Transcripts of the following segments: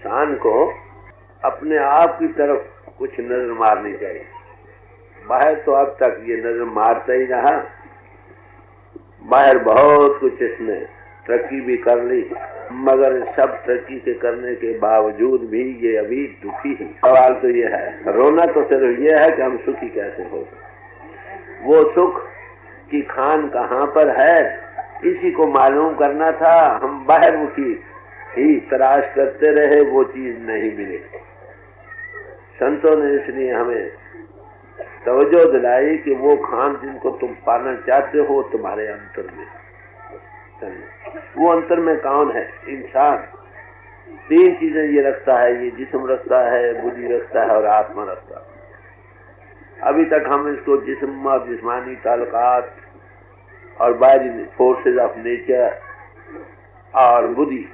इंसान को अपने आप की तरफ कुछ नजर मारनी चाहिए। बाहर तो अब तक ये नजर मारता ही रहा, बाहर बहुत कुछ इसने तरक्की भी कर ली, मगर सब तरक्की के करने के बावजूद भी ये अभी दुखी है। सवाल तो ये है, रोना तो सिर्फ ये है कि हम सुखी कैसे हो। वो सुख की खान कहाँ पर है इसी को मालूम करना था। हम बाहर मुखी ही तलाश करते रहे, वो चीज नहीं मिली। संतों ने इसलिए हमें तवज्जो दिलाई कि वो खान जिनको तुम पाना चाहते हो तुम्हारे अंतर में। वो अंतर में कौन है? इंसान तीन चीजें ये रखता है, ये जिस्म रखता है, बुद्धि रखता है और आत्मा रखता है। अभी तक हम इसको जिस्म और जिस्मानी ताल्लुकात और बाहरी फोर्सेस ऑफ नेचर और बुद्धि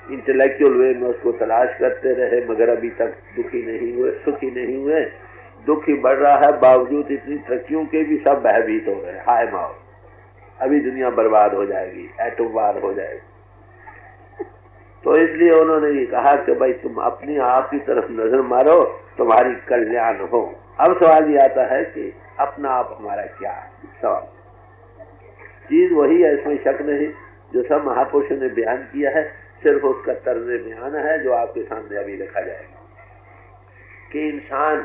इंटेलेक्चुअल वे में उसको तलाश करते रहे, मगर अभी तक दुखी नहीं हुए, सुखी नहीं हुए। दुखी बढ़ रहा है, बावजूद इतनी तरक्कियों के भी सब भयभीत हो गए। हाय माओ, अभी दुनिया बर्बाद हो जाएगी, एटम वार हो जाएगी। तो इसलिए उन्होंने ये कहा कि भाई तुम अपनी आप की तरफ नजर मारो, तुम्हारी कल्याण हो। अब सवाल ये आता है कि अपना आप हमारा क्या है? सवाल चीज वही है, इसमें शक नहीं, जो सब महापुरुषों ने बयान किया है, सिर्फ उसका तर्ज बयान है जो आपके सामने अभी रखा जाएगा कि इंसान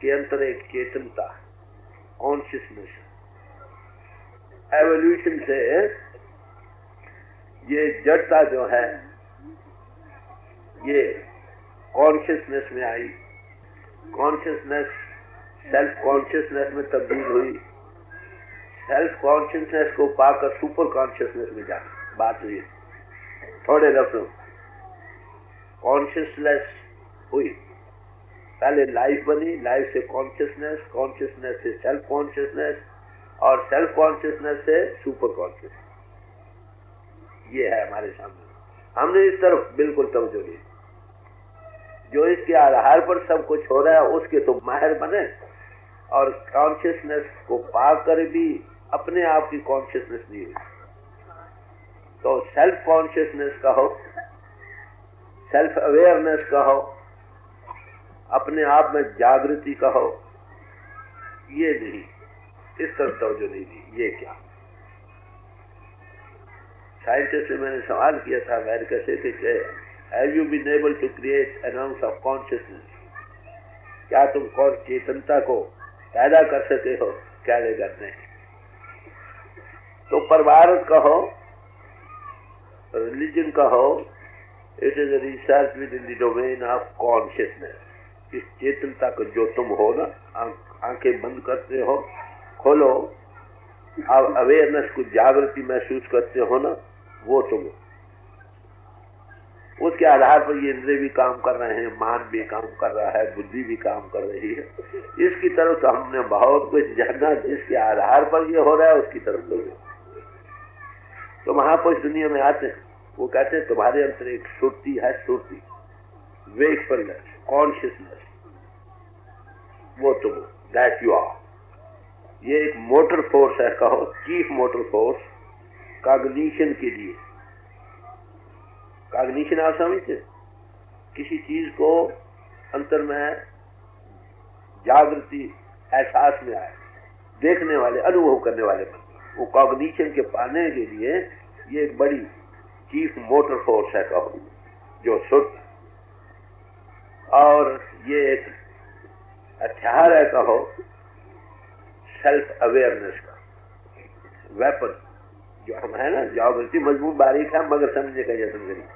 के अंदर एक चेतनता, कॉन्शियसनेस, एवोल्यूशन से ये जड़ता जो है ये कॉन्शियसनेस में आई। कॉन्शियसनेस सेल्फ कॉन्शियसनेस में तब्दील हुई, सेल्फ कॉन्शियसनेस को पाकर सुपर कॉन्शियसनेस में जाना। बात हुई थोड़े लफ्जों, कॉन्शियसनेस हुई, पहले लाइफ बनी, लाइफ से कॉन्शियसनेस, कॉन्शियसनेस से सेल्फ कॉन्शियसनेस और सेल्फ कॉन्शियसनेस से सुपर कॉन्शियसनेस। ये है हमारे सामने। हमने इस तरफ बिल्कुल तवज्जो दी। जो इसके आधार पर सब कुछ हो रहा है उसके तो माहिर बने, और कॉन्शियसनेस को पाकर भी अपने आप की कॉन्शियसनेस नहीं हुई। तो सेल्फ कॉन्शियसनेस कहो, सेल्फ अवेयरनेस कहो, अपने आप में जागृति कहो, ये नहीं, इस तरफ तवज्जो नहीं दी। ये क्या? साइंटिस्ट से मैंने सवाल किया था अमेरिका से कि have you been able to create an ounce of consciousness? क्या तुम कौन चेतनता को पैदा कर सके हो? क्या ले करते हैं? तो परवारत कहो, रिलीजन कहो, it is a research with in the domain of consciousness. इस चेतनता को जो तुम हो ना, आंखें बंद करते हो, खोलो, अब अवेयरनेस को जागृति महसूस करते हो ना, वो तुम हो। उसके आधार पर ये इंद्रिय भी काम कर रहे हैं, मान भी काम कर रहा है, बुद्धि भी काम कर रही है। इसकी तरफ तो हमने बहुत कुछ जाना, जिसके आधार पर ये हो रहा है उसकी तरफ तो महापुरुष दुनिया में आते हैं, वो कहते हैं तुम्हारे अंदर एक सुरती है, सुरती, वेकफुलनेस, कॉन्शियसनेस, वो तुम, दैट यू आर। ये एक मोटर फोर्स है, कहो चीफ मोटर फोर्स कॉग्निशन के लिए। कॉग्निशन आप समझते, किसी चीज को अंतर में जागृति, एहसास में आए, देखने वाले, अनुभव करने वाले बन, वो कॉग्निशन के पाने के लिए ये एक बड़ी चीफ मोटर फोर्स है, कहो, जो सुध, और ये एक हथियार है, कहो, सेल्फ अवेयरनेस का वेपन, जो हम है ना, जागृति मजबूत बारीक है मगर समझने का यत्न करिए।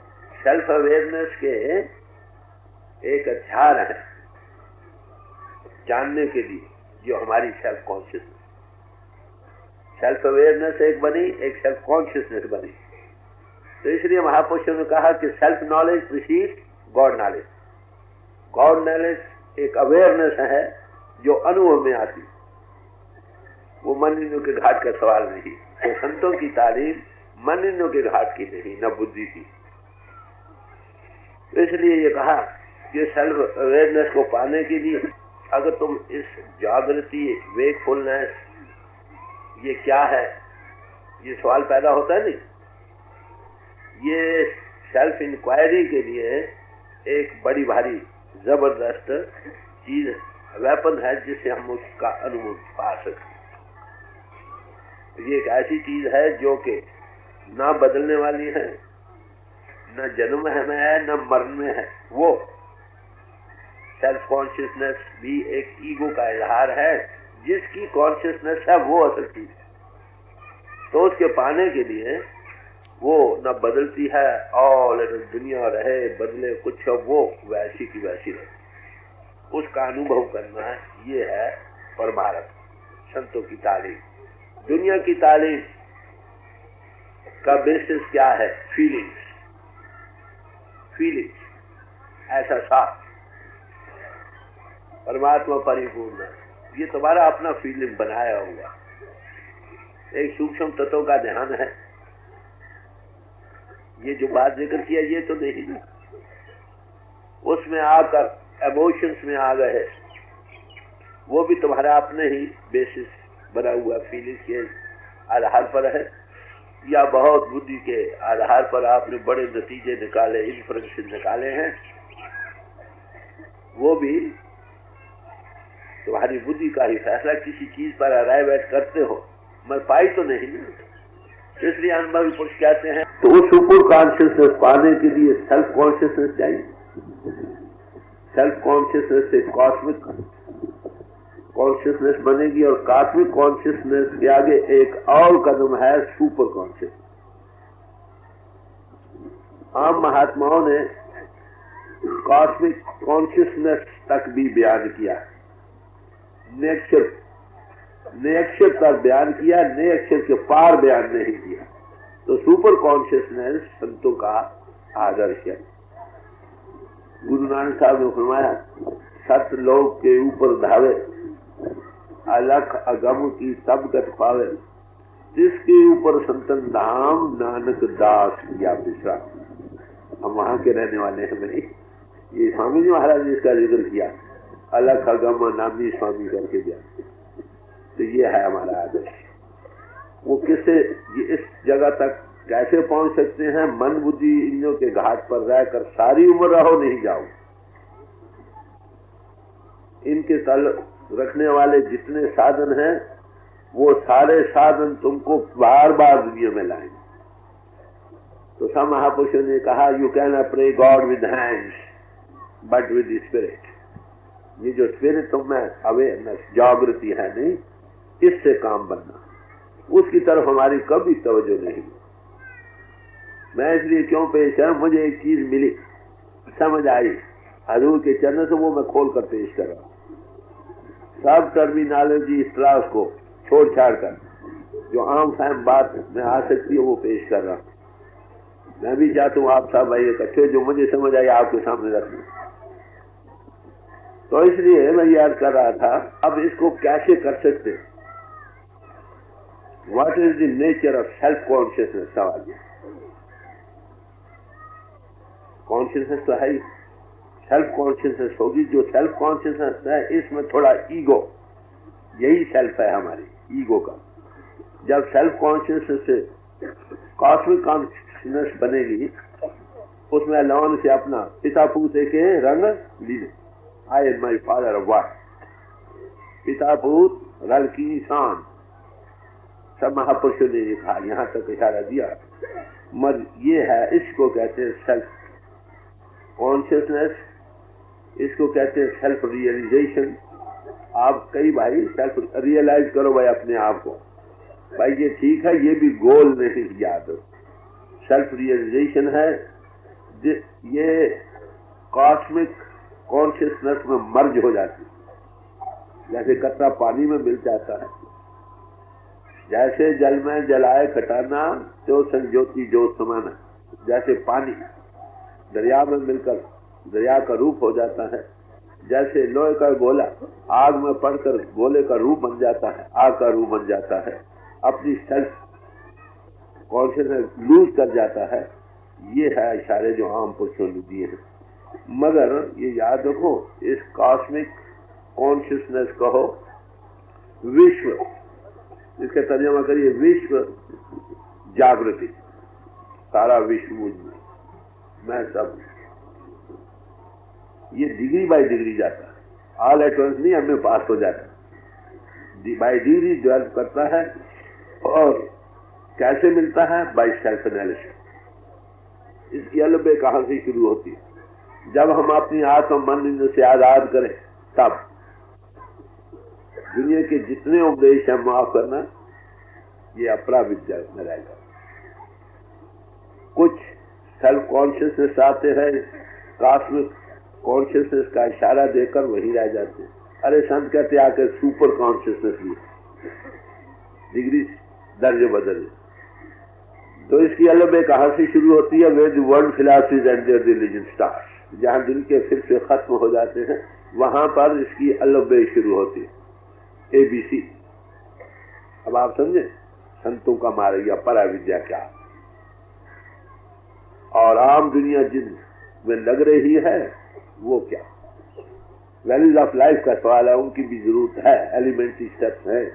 सेल्फ अवेयरनेस के एक हथियार है जानने के लिए, जो हमारी सेल्फ कॉन्शियसनेस। सेल्फ अवेयरनेस एक बनी, एक सेल्फ कॉन्शियसनेस बनी। तो इसलिए महापुरुषों ने कहा कि self knowledge precedes God knowledge. God knowledge एक अवेयरनेस है जो अनुभव में आती, वो मनिनों के घाट का सवाल नहीं। तो संतों की तालीम मनिनों के घाट की नहीं, न बुद्धि की। तो इसलिए ये कहा कि सेल्फ अवेयरनेस को पाने के लिए अगर तुम इस जागृति, वेकफुलनेस, ये क्या है, ये सवाल पैदा होता है नहीं। ये सेल्फ इंक्वायरी के लिए एक बड़ी भारी जबरदस्त चीज वेपन है जिससे हम उसका अनुभव पा सकते। ये एक ऐसी चीज है जो कि ना बदलने वाली है, न जन्म में है, न मरण में है। वो सेल्फ कॉन्शियसनेस भी एक ईगो का इजहार है। जिसकी कॉन्शियसनेस है वो असल चीज है। तो उसके पाने के लिए वो न बदलती है और दुनिया रहे बदले कुछ, वो वैसी की वैसी रहे, उसका अनुभव करना है। ये है परमार्थ, संतों की तालीम। दुनिया की तालीम का बेसिस क्या है? फीलिंग्स। ऐसा साफ। परमात्मा परिपूर्ण है, ये तुम्हारा अपना फीलिंग बनाया हुआ एक सूक्ष्म तत्व का ध्यान है। ये जो बात जिक्र किया ये तो नहीं, उसमें आकर इमोशंस में आ गए, वो भी तुम्हारा अपने ही बेसिस बना हुआ फीलिंग के आधार पर है, या बहुत बुद्धि के आधार पर आपने बड़े नतीजे निकाले, इन्फ्रेंसेस निकाले हैं, वो भी तुम्हारी बुद्धि का ही फैसला। किसी चीज पर अराइव करते हो, मैं पाई तो नहीं, इसलिए अनुभवी पुरुष कहते हैं। तो उस सुपर कॉन्शियसनेस पाने के लिए सेल्फ कॉन्शियसनेस चाहिए। सेल्फ कॉन्शियसनेस से कॉस्मिक कॉन्शियसनेस बनेगी, और कॉस्मिक कॉन्शियसनेस के आगे एक और कदम है सुपर कॉन्शियसनेस। आम महात्माओं ने कॉस्मिक कॉन्शियसनेस तक भी बयान किया, नेक्षर तक बयान किया, नेक्षर के पार बयान नहीं किया। तो सुपर कॉन्शियसनेस संतों का आदर्श है। गुरु नानक साहब ने फरमाया, सतलोक के ऊपर धावे, अलख अगम की सब गत पावे, जिसके ऊपर संतन धाम नानक दास या बिसरा। हम वहां के रहने वाले हैं भाई। ये स्वामी जी महाराज ने इसका जिक्र किया, अलख अगम नामी स्वामी करके दिया। तो ये है हमारा आदर्श। वो किससे इस जगह तक कैसे पहुंच सकते हैं? मन बुद्धि इंद्रियों के घाट पर रहकर सारी उम्र रहो, नहीं जाओ। इनके तल रखने वाले जितने साधन हैं, वो सारे साधन तुमको बार बार दुनिया में लाएंगे। तो सब महापुरुषों ने कहा, you can pray God with hands but with spirit. ये जो स्पिरिट तुम में अवेयरनेस जागृति है नहीं, इससे काम बनना, उसकी तरफ हमारी कभी तवज्जो नहीं। मैं इसलिए क्यों पेश है, मुझे एक चीज मिली, समझ आई हजूर के चरण से, वो मैं खोल कर पेश कर रहा हूँ। सब टर्मिनोलॉजी इस क्लास को छोड़ छाड़ कर जो आम फहम बात में आ सकती है वो पेश कर रहा हूँ। मैं भी चाहता हूँ आप सब भाई इकट्ठे जो मुझे समझ आई आपके सामने रखना। तो इसलिए मैं याद कर रहा था, अब इसको कैसे कर सकते, what is the nature of self consciousness? सवाल कॉन्शियसनेस तो है, सेल्फ कॉन्शियसनेस होगी। जो सेल्फ कॉन्शियसनेस है इसमें थोड़ा ईगो, यही सेल्फ है हमारी ईगो का। जब सेल्फ कॉन्शियसनेस से कॉस्मिक कॉन्शियसनेस बनेगी, उसमें लौन से अपना पिता पूते के रंग लीजिए, I am my father what, पिता पूत रल की निशान, सब महापुरुषों ने लिखा, यहां तक इशारा दिया। मर ये है, इसको कहते हैं सेल्फ कॉन्शियसनेस, इसको कहते हैं सेल्फ रियलाइजेशन। आप कई भाई सेल्फ रियलाइज करो भाई अपने आप को, भाई ये ठीक है, ये भी गोल नहीं याद। सेल्फ रियलाइजेशन है, ये कॉस्मिक कॉन्शियसनेस में मर्ज हो जाती है। जैसे कतरा पानी में मिल जाता है, जैसे जल में जलाए खटाना तो संज्योति ज्योत समाना। जैसे पानी दरिया में मिलकर दरिया का रूप हो जाता है, जैसे लोहे का गोला आग में पड़कर गोले का रूप बन जाता है, आग का रूप बन जाता है, अपनी सेल्फ कॉन्शियसनेस लूज कर जाता है। ये है इशारे जो आम पुरुषों ने दिए हैं। मगर ये याद रखो, इस कॉस्मिक कॉन्शियसनेस कहो विश्व, इसका तर्जुमा करिए विश्व जागृति, सारा विश्व मुझ में, मैं सब ये डिग्री बाय डिग्री जाता है, ऑल एट वंस नहीं हमें पास हो जाता, बाय डिग्री डेवलप करता है। और कैसे मिलता है? By self analysis. इसकी अलबे कहां से शुरू होती है? जब हम अपनी आत्म मन से आजाद करें, तब दुनिया के जितने उपदेश है माफ करना, ये अपरा विद्या में रहेगा। कुछ सेल्फ कॉन्शियसनेस आते हैं, कॉस्मिक कॉन्शियसनेस का इशारा देकर वही रह जाते हैं। अरे संत कहते आकर सुपर कॉन्शियसनेस भी डिग्री दर्जे बदले। तो इसकी अलबे कहां से शुरू होती है? Way the world philosophies and their religion start. जहां दिल के फिर से खत्म हो जाते हैं, वहां पर इसकी अलबे शुरू होती है, ABC। अब आप समझे संतों का मार्ग या परा विद्या क्या, और आम दुनिया जिन में लग रही है वो क्या। वैल्यूज ऑफ लाइफ का सवाल है, उनकी भी जरूरत है, एलिमेंट्री स्टेप्स है।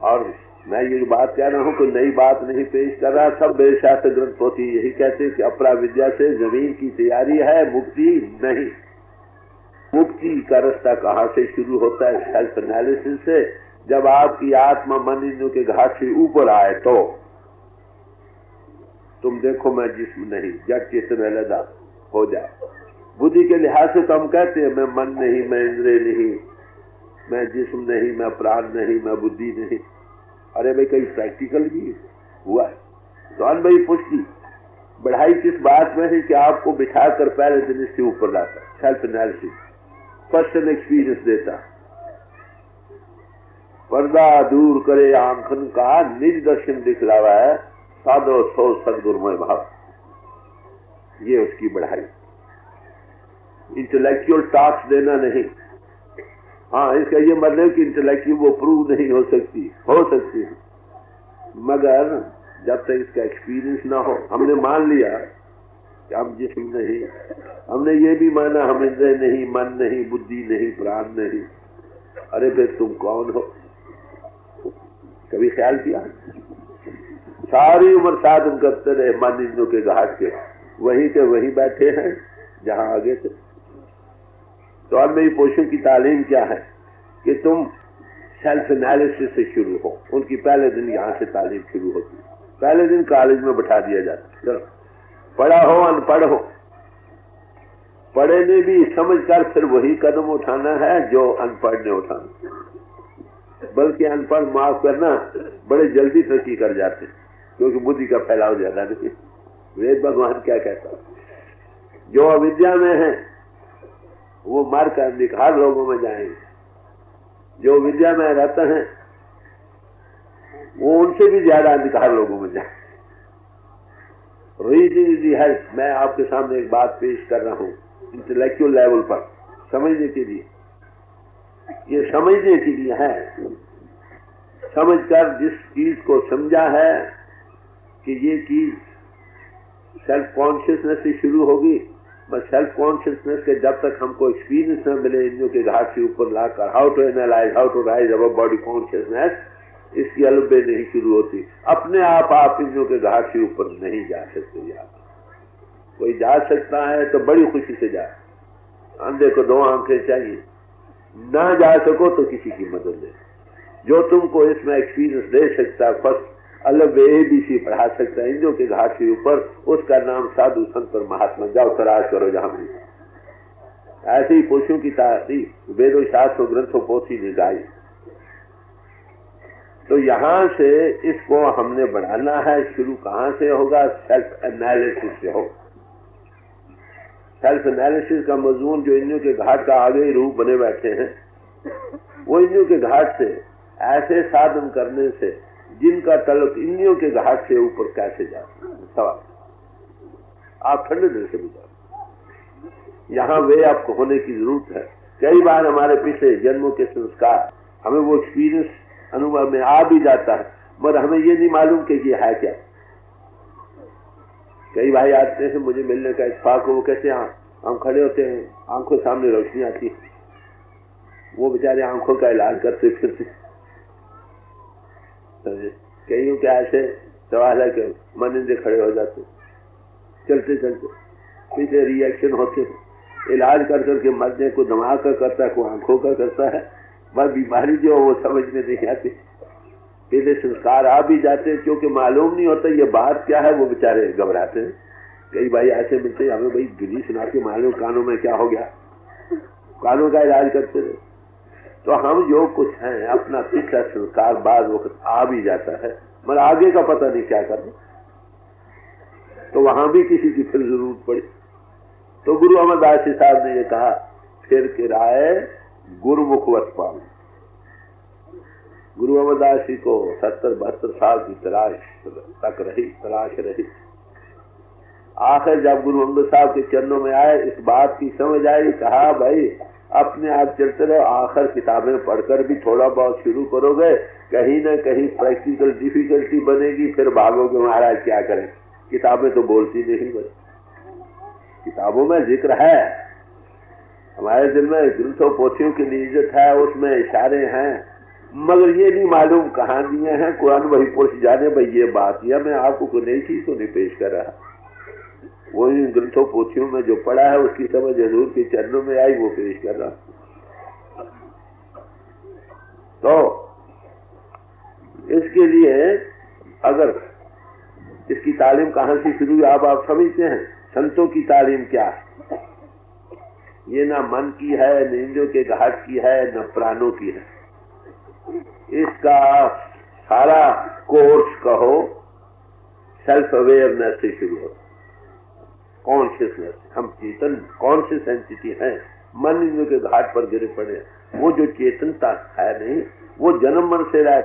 और मैं ये बात कह रहा हूं कि नई बात नहीं पेश कर रहा, सब वेदशास्त्र ग्रंथ पोथी यही कहते हैं कि अपरा विद्या से जमीन की तैयारी है, मुक्ति नहीं। मुक्ति का रास्ता कहां से शुरू होता है? सेल्फ एनालिसिस से। जब आपकी आत्मा मन इंद्रियों के घाट से ऊपर आए तो तुम देखो मैं जिस्म नहीं, जड़ चेतन अलग हो जाए। बुद्धि के लिहाज से तो हम कहते हैं मैं मन नहीं, मैं इंद्रिय नहीं, मैं जिस्म नहीं, मैं प्राण नहीं, मैं बुद्धि नहीं। अरे भाई कहीं प्रैक्टिकल भी हुआ है? तो भाई पुष्टि बढ़ाई किस बात में है कि आपको बिठाकर पहले दिन इसके ऊपर लाता, सेल्फ एनालिसिस, पर्सनल एक्सपीरियंस देता, पर्दा दूर करे आंखन का निज दर्शन दिखलावा है, साधो सो सदगुरुमय भाव। ये उसकी बढ़ाई। इंटेलेक्चुअल टॉक्स देना नहीं। हाँ, इसका ये मतलब कि इंटेलेक्चुअल वो प्रूव नहीं हो सकती है, मगर जब तक इसका एक्सपीरियंस ना हो। हमने मान लिया कि हम जिस्म नहीं, हमने ये भी माना हम इंद्रिय नहीं, मन नहीं, बुद्धि नहीं, प्राण नहीं। अरे फिर तुम कौन हो? कभी ख्याल किया? सारी उम्र साधन करते रहे मन इंद्रियों के घाट के, वहीं के वहीं बैठे हैं जहां आगे थे। तो अब मेरी पोषण की तालीम क्या है कि तुम सेल्फ एनालिसिस से शुरू हो। उनकी पहले दिन यहाँ से तालीम शुरू होती है, पहले दिन कॉलेज में बैठा दिया जाता है। चलो पढ़ा हो अनपढ़ हो, पढ़े ने भी समझ कर फिर वही कदम उठाना है जो अनपढ़ ने उठाना। बल्कि अनपढ़ माफ करना बड़े जल्दी तरक्की कर जाते हैं, क्योंकि बुद्धि का फैलाव ज्यादा नहीं। वेद भगवान क्या कहता है? जो अविद्या में है वो मर कर निखार लोगों में जाएंगे, जो विद्या में रहते हैं वो उनसे भी ज्यादा अंधकार लोगों में जाए। Reason is the help. मैं आपके सामने एक बात पेश कर रहा हूं इंटेलेक्चुअल लेवल पर समझने के लिए। ये समझने के लिए है, समझकर जिस चीज को समझा है कि ये चीज सेल्फ कॉन्शियसनेस से शुरू होगी, बस सेल्फ कॉन्शियसनेस के जब तक हमको एक्सपीरियंस न मिले इंद्रियों के घाट से ऊपर लाकर, how to analyse, how to rise above body consciousness, इसकी अलबे नहीं शुरू होती। अपने आप इंद्रियों के घाट से ऊपर नहीं जा सकते। यार कोई जा सकता है तो बड़ी खुशी से जाए। अंधे को 2 आंखें चाहिए, ना जा सको तो किसी की मदद ले। जो तुमको इसमें एक्सपीरियंस दे सकता है, फर्स्ट अलग ABC पढ़ा सकता है इंद्रियों के घाट के ऊपर, उसका नाम साधु संत और महात्मा। जाओ तलाश करो जहां भी। ऐसे ही पुरुषों की तारीफ वेदों शास्त्र ग्रंथों पोथी ने गाई। तो यहां से इसको हमने बढ़ाना है। शुरू कहां से होगा? सेल्फ एनालिसिस से होगा। सेल्फ एनालिसिस का मजमून जो इंद्रियों के घाट का आगे ही रूप बने बैठे हैं, वो इंद्रियों के घाट से ऐसे साधन करने से जिनका तलक इंद्रियों के घाट से ऊपर कैसे जाए। सवाल आप ठंडे दिल से बुझाओ। यहाँ वे आपको होने की जरूरत है। कई बार हमारे पिछले जन्मों के संस्कार हमें वो एक्सपीरियंस अनुभव में आ भी जाता है, मगर हमें ये नहीं मालूम कि ये है क्या। कई भाई आते हैं मुझे मिलने का इत्तेफाक हो, वो कहते हैं हम खड़े होते हैं, आंखों सामने रोशनी आती है, वो बेचारे आंखों का इलाज करते फिरते। कईयों के ऐसे सवाल है कि मन इंद्रिय खड़े हो जाते, चलते चलते पीछे रिएक्शन होते, इलाज कर करके मरने को दिमाग का करता है, कोई आंखों का करता है। बस बीमारी जो वो समझ में नहीं आती। पहले संस्कार आ भी जाते हैं, क्योंकि मालूम नहीं होता ये बात क्या है, वो बेचारे घबराते हैं। कई भाई ऐसे मिलते हैं, हमें भाई गिरी सुना के मालूम कानों में क्या हो गया, कानों का इलाज करते रहे। तो हम जो कुछ हैं अपना पिछला संस्कार बाद वक्त आ भी जाता है, मगर आगे का पता नहीं क्या करना, तो वहां भी किसी की फिर जरूरत पड़ी। तो गुरु अमरदास जी साहब ने ये कहा, फिर किराए गुरुमुखवत पाऊं। गुरु अमरदास जी को 70-72 साल की तलाश रही। आखिर जब गुरु अमर साहब के चरणों में आए, इस बात की समझ आई, कहा भाई अपने आप चलते रहो, आखिर किताबें पढ़कर भी थोड़ा बहुत शुरू करोगे, कहीं ना कहीं प्रैक्टिकल डिफिकल्टी बनेगी, फिर भागोगे महाराज क्या करें, किताबें तो बोलती नहीं। बस किताबों में जिक्र है, हमारे दिल में ग्रंथों पोथियों की निजत है, उसमें इशारे हैं, मगर ये नहीं मालूम कहानियां हैं। कुरान वही पुरुष जाने भाई ये बात, या मैं आपको कोई नई चीज तो नहीं पेश कर रहा, वो इन ग्रंथों पोथियों में जो पढ़ा है उसकी समझ हजूर के चरणों में आई, वो पेश कर रहा। तो इसके लिए अगर इसकी तालीम कहां से शुरू हुई, आप समझते हैं संतों की तालीम क्या है। ये ना मन की है, न इंद्रियों के घाट की है, न प्राणों की है। इसका सारा कोर्स कहो सेल्फ अवेयरनेस से शुरू हो, कॉन्शियसनेस। हम चेतन कॉन्शियस एंटिटी हैं, मन इंद्रियों के घाट पर गिरे पड़े। वो जो चेतनता है नहीं, वो जन्म मन से रहे,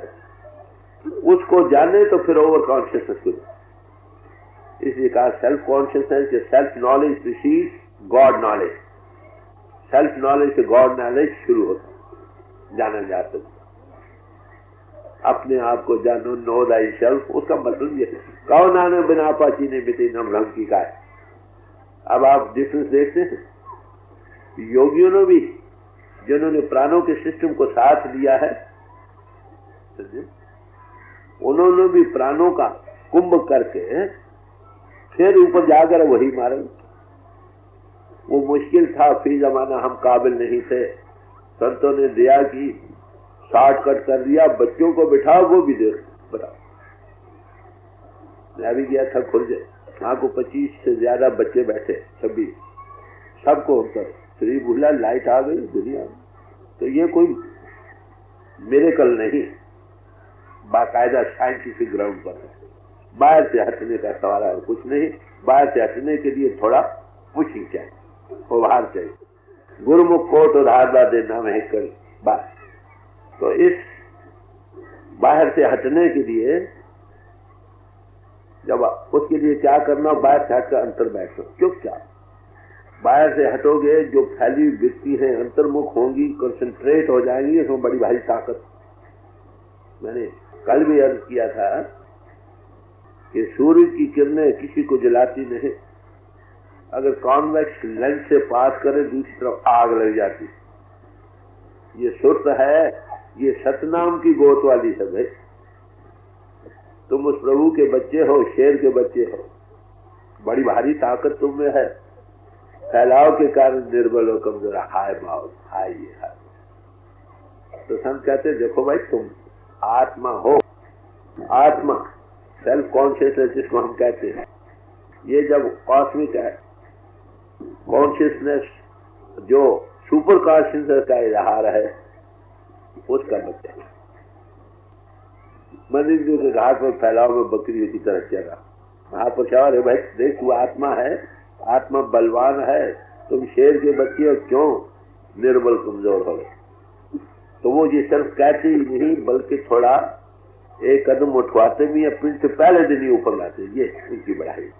उसको जाने तो फिर ओवर कॉन्शियसनेस को। इसलिए कहा self consciousness, self knowledge precedes God knowledge. Self knowledge से गॉड नॉलेज शुरू होता, जाना जाता है। अपने आप को जानो, नो दाई सेल्फ। उसका मतलब ये कौन आने बिना पाची ने बिते नम रंग की का है। अब आप डिफरेंस देखते हैं, योगियों ने भी जिन्होंने प्राणों के सिस्टम को साथ लिया है, उन्होंने भी प्राणों का कुंभ करके फिर ऊपर जाकर वही मारे। वो मुश्किल था, फिर जमाना हम काबिल नहीं थे, संतों ने दया की, शॉर्टकट कर दिया, बच्चों को बिठाओ, वो भी देख बताओ। मैं भी गया था खुर्जे, वहां को 25 से ज्यादा बच्चे बैठे, 26, सबको उतर श्री भूला, लाइट आ गई दुनिया में। तो ये कोई मिरेकल नहीं, बाकायदा साइंटिफिक ग्राउंड पर है। बाहर से हटने का सवाल है कुछ नहीं, बाहर से हटने के लिए थोड़ा पुशिंग चाहिए, उभार चाहिए। गुरुमुख को तो धारदा देना में कर बात। तो इस बाहर से हटने के लिए जब उसके लिए क्या करना, बाहर से हटकर अंतर बैठो, चुपचाप बाहर से हटोगे, जो फैली वृत्ति है अंतर्मुख होंगी, कंसंट्रेट हो जाएंगी, इसमें बड़ी भारी ताकत। मैंने कल भी अर्ज किया था कि सूर्य की किरणें किसी को जलाती नहीं, अगर कॉन्वेक्स लेंस से पास करे दूसरी तरफ आग लग जाती। ये सुर्त है, ये सतनाम की गोत वाली सब है। तुम उस प्रभु के बच्चे हो, शेर के बच्चे हो, बड़ी भारी ताकत तुम में है। फैलाव के कारण निर्बल हो, कमजोर, हाय भाव, हाय ये हाय। तो संत कहते देखो भाई, तुम आत्मा हो, आत्मा सेल्फ कॉन्शियसनेस जिसको हम कहते हैं, ये जब कॉस्मिक है कॉन्शियसनेस, जो सुपर कॉन्शियसनेस का इजहार है, उसका बच्चा मन इंद्रियों के घाट में फैलाव में बकरी की तरह चला। महापुरुषार है भाई, देख तू आत्मा है, आत्मा बलवान है, तुम शेर के बच्चे हो, क्यों निर्बल कमजोर हो गए। तो वो ये सिर्फ कहते ही नहीं, बल्कि थोड़ा एक कदम उठवाते भी, अपने से पहले दिन ही ऊपर लाते, ये उनकी बढ़ाई।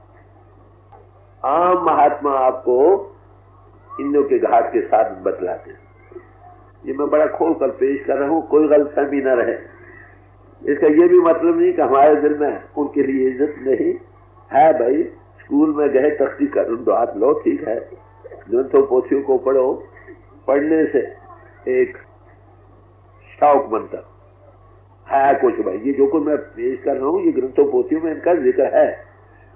आम महात्मा आपको इंद्रियों के घाट के साथ बतलाते हैं। ये मैं बड़ा खोल कर पेश कर रहा हूँ, कोई गलतफहमी न रहे। इसका ये भी मतलब नहीं कि हमारे दिल में उनके लिए इज्जत नहीं है। भाई स्कूल में गए, तख्ती कर दो हाथ लो, ठीक है, ग्रंथों पोथियों को पढ़ो, पढ़ने से एक शौक बनता है कुछ। भाई ये जो कुछ मैं पेश कर रहा हूँ, ये ग्रंथों पोथियों में इनका जिक्र है,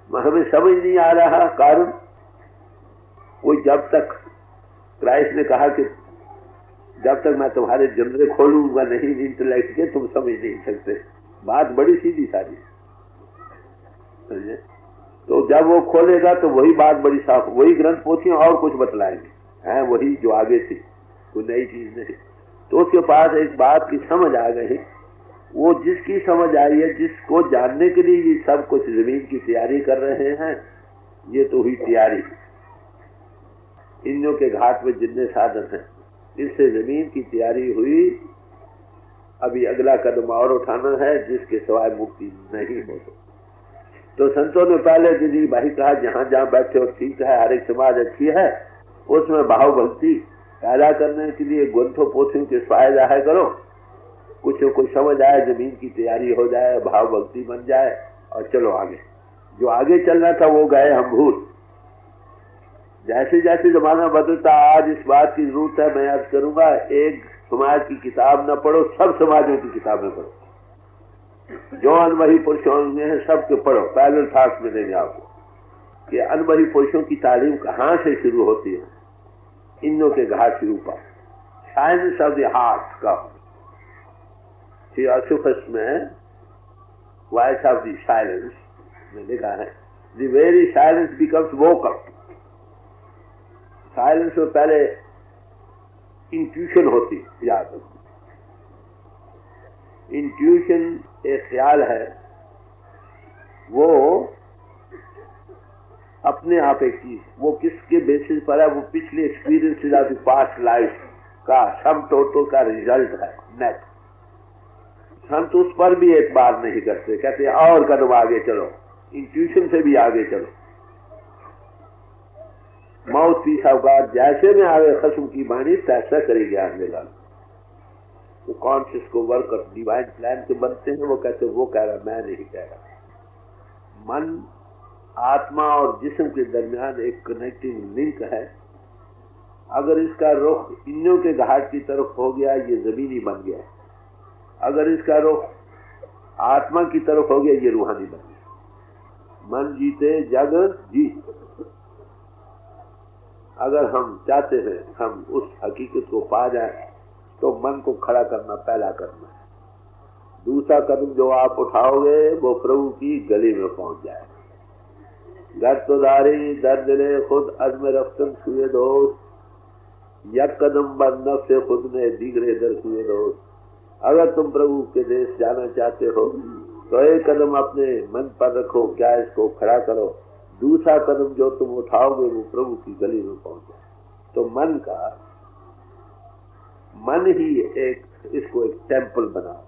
हमें समझ नहीं आ रहा कारण। कोई जब तक क्राइस्ट ने कहा कि जब तक मैं तुम्हारे जंदरे खोलूंगा नहीं इंटेलेक्ट के, तुम समझ नहीं सकते। बात बड़ी सीधी सादी समझे। तो जब वो खोलेगा तो वही बात बड़ी साफ, वही ग्रंथ पोथियां और कुछ बतलाएंगे, हैं वही जो आगे थी, कोई नई चीज नहीं। तो उसके पास एक बात की समझ आ गई, वो जिसकी समझ आई है, जिसको जानने के लिए ये सब कुछ जमीन की तैयारी कर रहे हैं, ये तो हुई तैयारी। इंद्रियों के घाट में जितने साधन हैं, इससे जमीन की तैयारी हुई। अभी अगला कदम और उठाना है, जिसके सिवाय मुक्ति नहीं हो। तो संतों ने पहले दिन भाई कहा, जहां जहां बैठे हो ठीक है, हर एक समाज अच्छी है, उसमें भाव भक्ति पैदा करने के लिए ग्रंथों पोथियों के सहाय जाया करो। कुछ कुछ समझ आए, जमीन की तैयारी हो जाए, भाव भक्ति बन जाए, और चलो आगे। जो आगे चलना था वो गए हम भूल। जैसे जैसे जमाना बदलता, आज इस बात की जरूरत है, मैं याद करूंगा, एक समाज की किताब न पढ़ो, सब समाजों की किताबें पढ़ो। जो अनुभवी पुरुषों में है सबके पढ़ो। पैरल थॉट्स मिलेंगे आपको कि अनुभवी पुरुषों की तालीम कहां से शुरू होती है। इंद्रियों के घाट से ऊपर, साइंस ऑफ द हार्ट का थियोसॉफिस में वॉइस ऑफ द साइलेंस में लिखा है, the very silence becomes vocal. Silence में पहले इंट्यूशन होती, याद रखो। इंट्यूशन एक ख्याल है, वो अपने आप एक चीज, वो किसके बेसिस पर है, वो पिछले एक्सपीरियंस ऑफ पास्ट लाइफ का सम टोटल का रिजल्ट है, नेट। हम तो उस पर भी एक बार नहीं करते, कहते और कदम आगे चलो, इंट्यूशन से भी आगे चलो। माउथ पीस ऑफ गॉड, जैसे में आवे खस्म की बाणी तैसा करेगी आगे लाल। वो कॉन्शियस को वर्क और डिवाइन प्लान के बनते हैं, वो कहते वो कह रहा, मैं नहीं कह रहा। मन आत्मा और जिस्म के दरमियान एक कनेक्टिंग लिंक है। अगर इसका रुख इंद्रियों के घाट की तरफ हो गया, ये जमीनी बन गया। अगर इसका रुख आत्मा की तरफ हो गया, ये रूहानी बन गया। मन जीते जग जीत। अगर हम चाहते हैं हम उस हकीकत को पा जाए, तो मन को खड़ा करना पहला करना है। दूसरा कदम जो आप उठाओगे वो प्रभु की गली में पहुंच जाए। गर्तदारी दर्द ने खुद अजम रफ्तन छुए दोस्त, यक कदम बंद से खुद ने दिगरे दर छुए दोस्त। अगर तुम प्रभु के देश जाना चाहते हो, तो एक कदम अपने मन पर रखो, क्या इसको खड़ा करो। दूसरा कदम जो तुम उठाओगे वो प्रभु की गली में पहुंच जाए। तो मन ही एक, इसको एक टेम्पल बनाओ।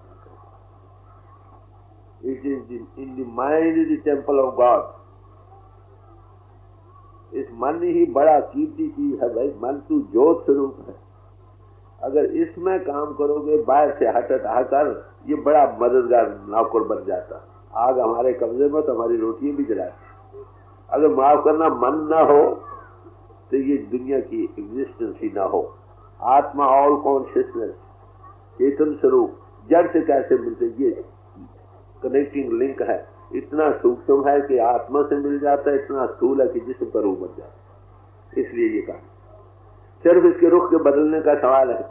It is in the mind is the temple of God. इस मन ही बड़ा कीमती चीज है भाई। मन तू ज्योत स्वरूप है। अगर इसमें काम करोगे, बाहर से हटाकर, ये बड़ा मददगार नौकर बन जाता। आग हमारे कब्जे में तो हमारी रोटियां भी जलाती। अगर माफ करना मन ना हो, तो ये दुनिया की एग्जिस्टेंस ही ना हो। आत्मा ऑल कॉन्शियसनेस, चेतन स्वरूप, जड़ से कैसे मिलते, ये कनेक्टिंग लिंक है। इतना सूक्ष्म है कि आत्मा से मिल जाता है, इतना स्थूल है कि जिस्म पर उमड़ जाता है। इसलिए ये कहा, सिर्फ इसके रुख के बदलने का सवाल है।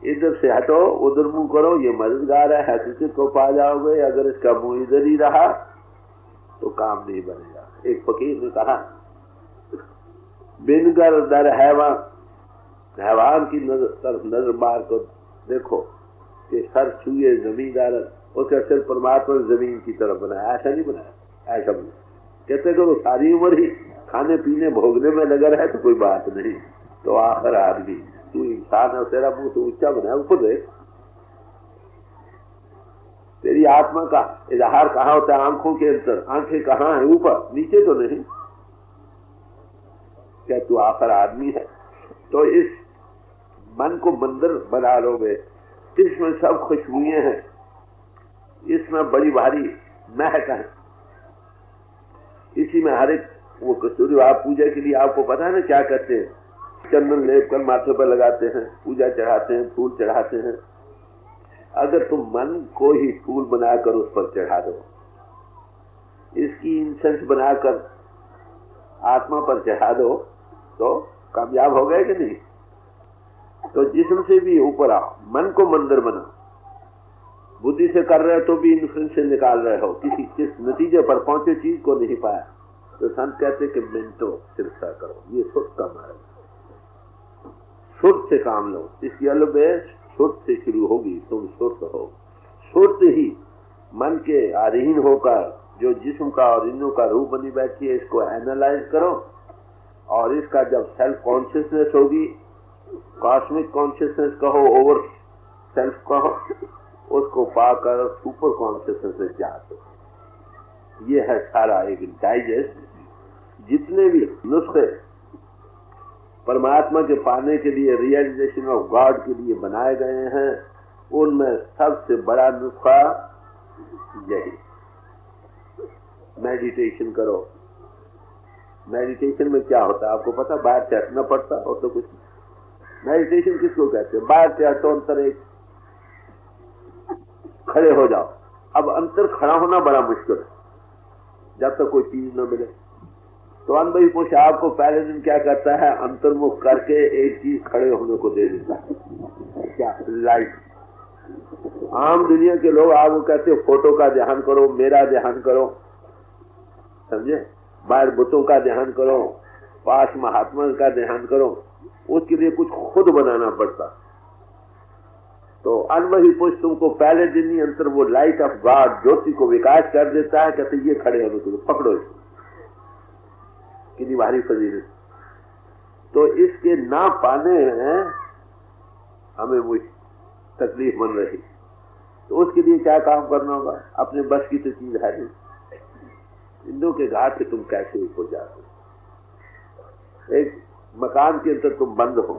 इधर से हटो, उधर मुंह करो, ये मददगार है, हकीकत को पा जाओगे। अगर इसका मुंह इधर ही रहा तो काम नहीं बनेगा। एक फकीर ने कहा, बिनकर दर हैवान की तरफ नजर मार कर देखो कि सर छुए जमींदार, उसका सिर परमात्मा जमीन की तरफ बनाया। ऐसा नहीं बनाया, ऐसा बनाया। कहते करो सारी उम्र ही खाने पीने भोगने में लगा रहा है तो कोई बात नहीं, तो आखिर आदमी तू इंसान है, तेरा मुंह तो ऊंचा बनाया, ऊपर देख। तेरी आत्मा का इजहार कहाँ होता है? आंखों के अंदर। आंखें कहाँ है? ऊपर, नीचे तो नहीं। क्या तू आखिर आदमी है? तो इस मन को मंदिर बना लोगे, इसमें सब खुशबुएं हैं, इसमें बड़ी भारी महक है। इसी में हर एक वो कस्तूरी आप पूजा के लिए आपको पता है ना क्या करते हैं? चंदन लेप कर माथे पर लगाते हैं, पूजा चढ़ाते हैं, फूल चढ़ाते हैं। अगर तुम मन को ही फूल बनाकर उस पर चढ़ा दो, इसकी इंसेंस बनाकर आत्मा पर चढ़ा दो, तो कामयाब हो गए कि नहीं? तो जिस्म से भी ऊपर आओ, मन को मंदिर बनाओ। बुद्धि से कर रहे हो तो भी इन्फ्लुएंस से निकाल रहे हो, किस नतीजे पर पहुंचे चीज को नहीं पाया, तो संत कहते कि मिनटो सिरसा करो। ये सुर का मार्ग, सुर से काम लो। इसकी अलबेश सुर से शुरू होगी, तुम सुर हो। सुर ही मन के अधीन होकर जो जिस्म का और इंद्रियों का रूप बनी बैठी है, इसको एनालाइज करो। और इसका जब सेल्फ कॉन्शियसनेस होगी, कॉस्मिक कॉन्शियसनेस कहो, ओवर सेल्फ कहो, उसको पाकर सुपर कॉन्शियसनेस से जाते। ये है सारा एक डाइजेस्ट। जितने भी नुस्खे परमात्मा के पाने के लिए, रियलाइजेशन ऑफ गॉड के लिए बनाए गए हैं, उनमें सबसे बड़ा नुस्खा यही, मेडिटेशन करो। मेडिटेशन में क्या होता है आपको पता? बाहर चढ़ना पड़ता और तो कुछ। मेडिटेशन किसको कहते हैं? बाहर चढ़ो, अंतर एक खड़े हो जाओ। अब अंतर खड़ा होना बड़ा मुश्किल है जब तक कोई चीज न मिले। तो अनुभवी पुरुष आपको पहले दिन क्या करता है? अंतर्मुख करके एक चीज खड़े होने को दे देता है। क्या? लाइट। आम दुनिया के लोग आपको कहते हैं फोटो का ध्यान करो, मेरा ध्यान करो, समझे, बाहर बुतों का ध्यान करो, पास महात्मा का ध्यान करो। उसके लिए कुछ खुद बनाना पड़ता। तो अनुभवी पुरुष तुमको पहले दिन ही अंतर वो लाइट ऑफ गॉड, ज्योति को विकास कर देता है। कहते ये खड़े होने को पकड़ो इसको, कितनी भारी फजीलत। तो इसके ना पाने हैं हमें वो तकलीफ बन रही। तो उसके लिए क्या काम करना होगा? अपने बस की तो चीज है नहीं। इंद्रियों के घाट से तुम कैसे ऊपर जाते? एक मकान के अंदर तुम बंद हो,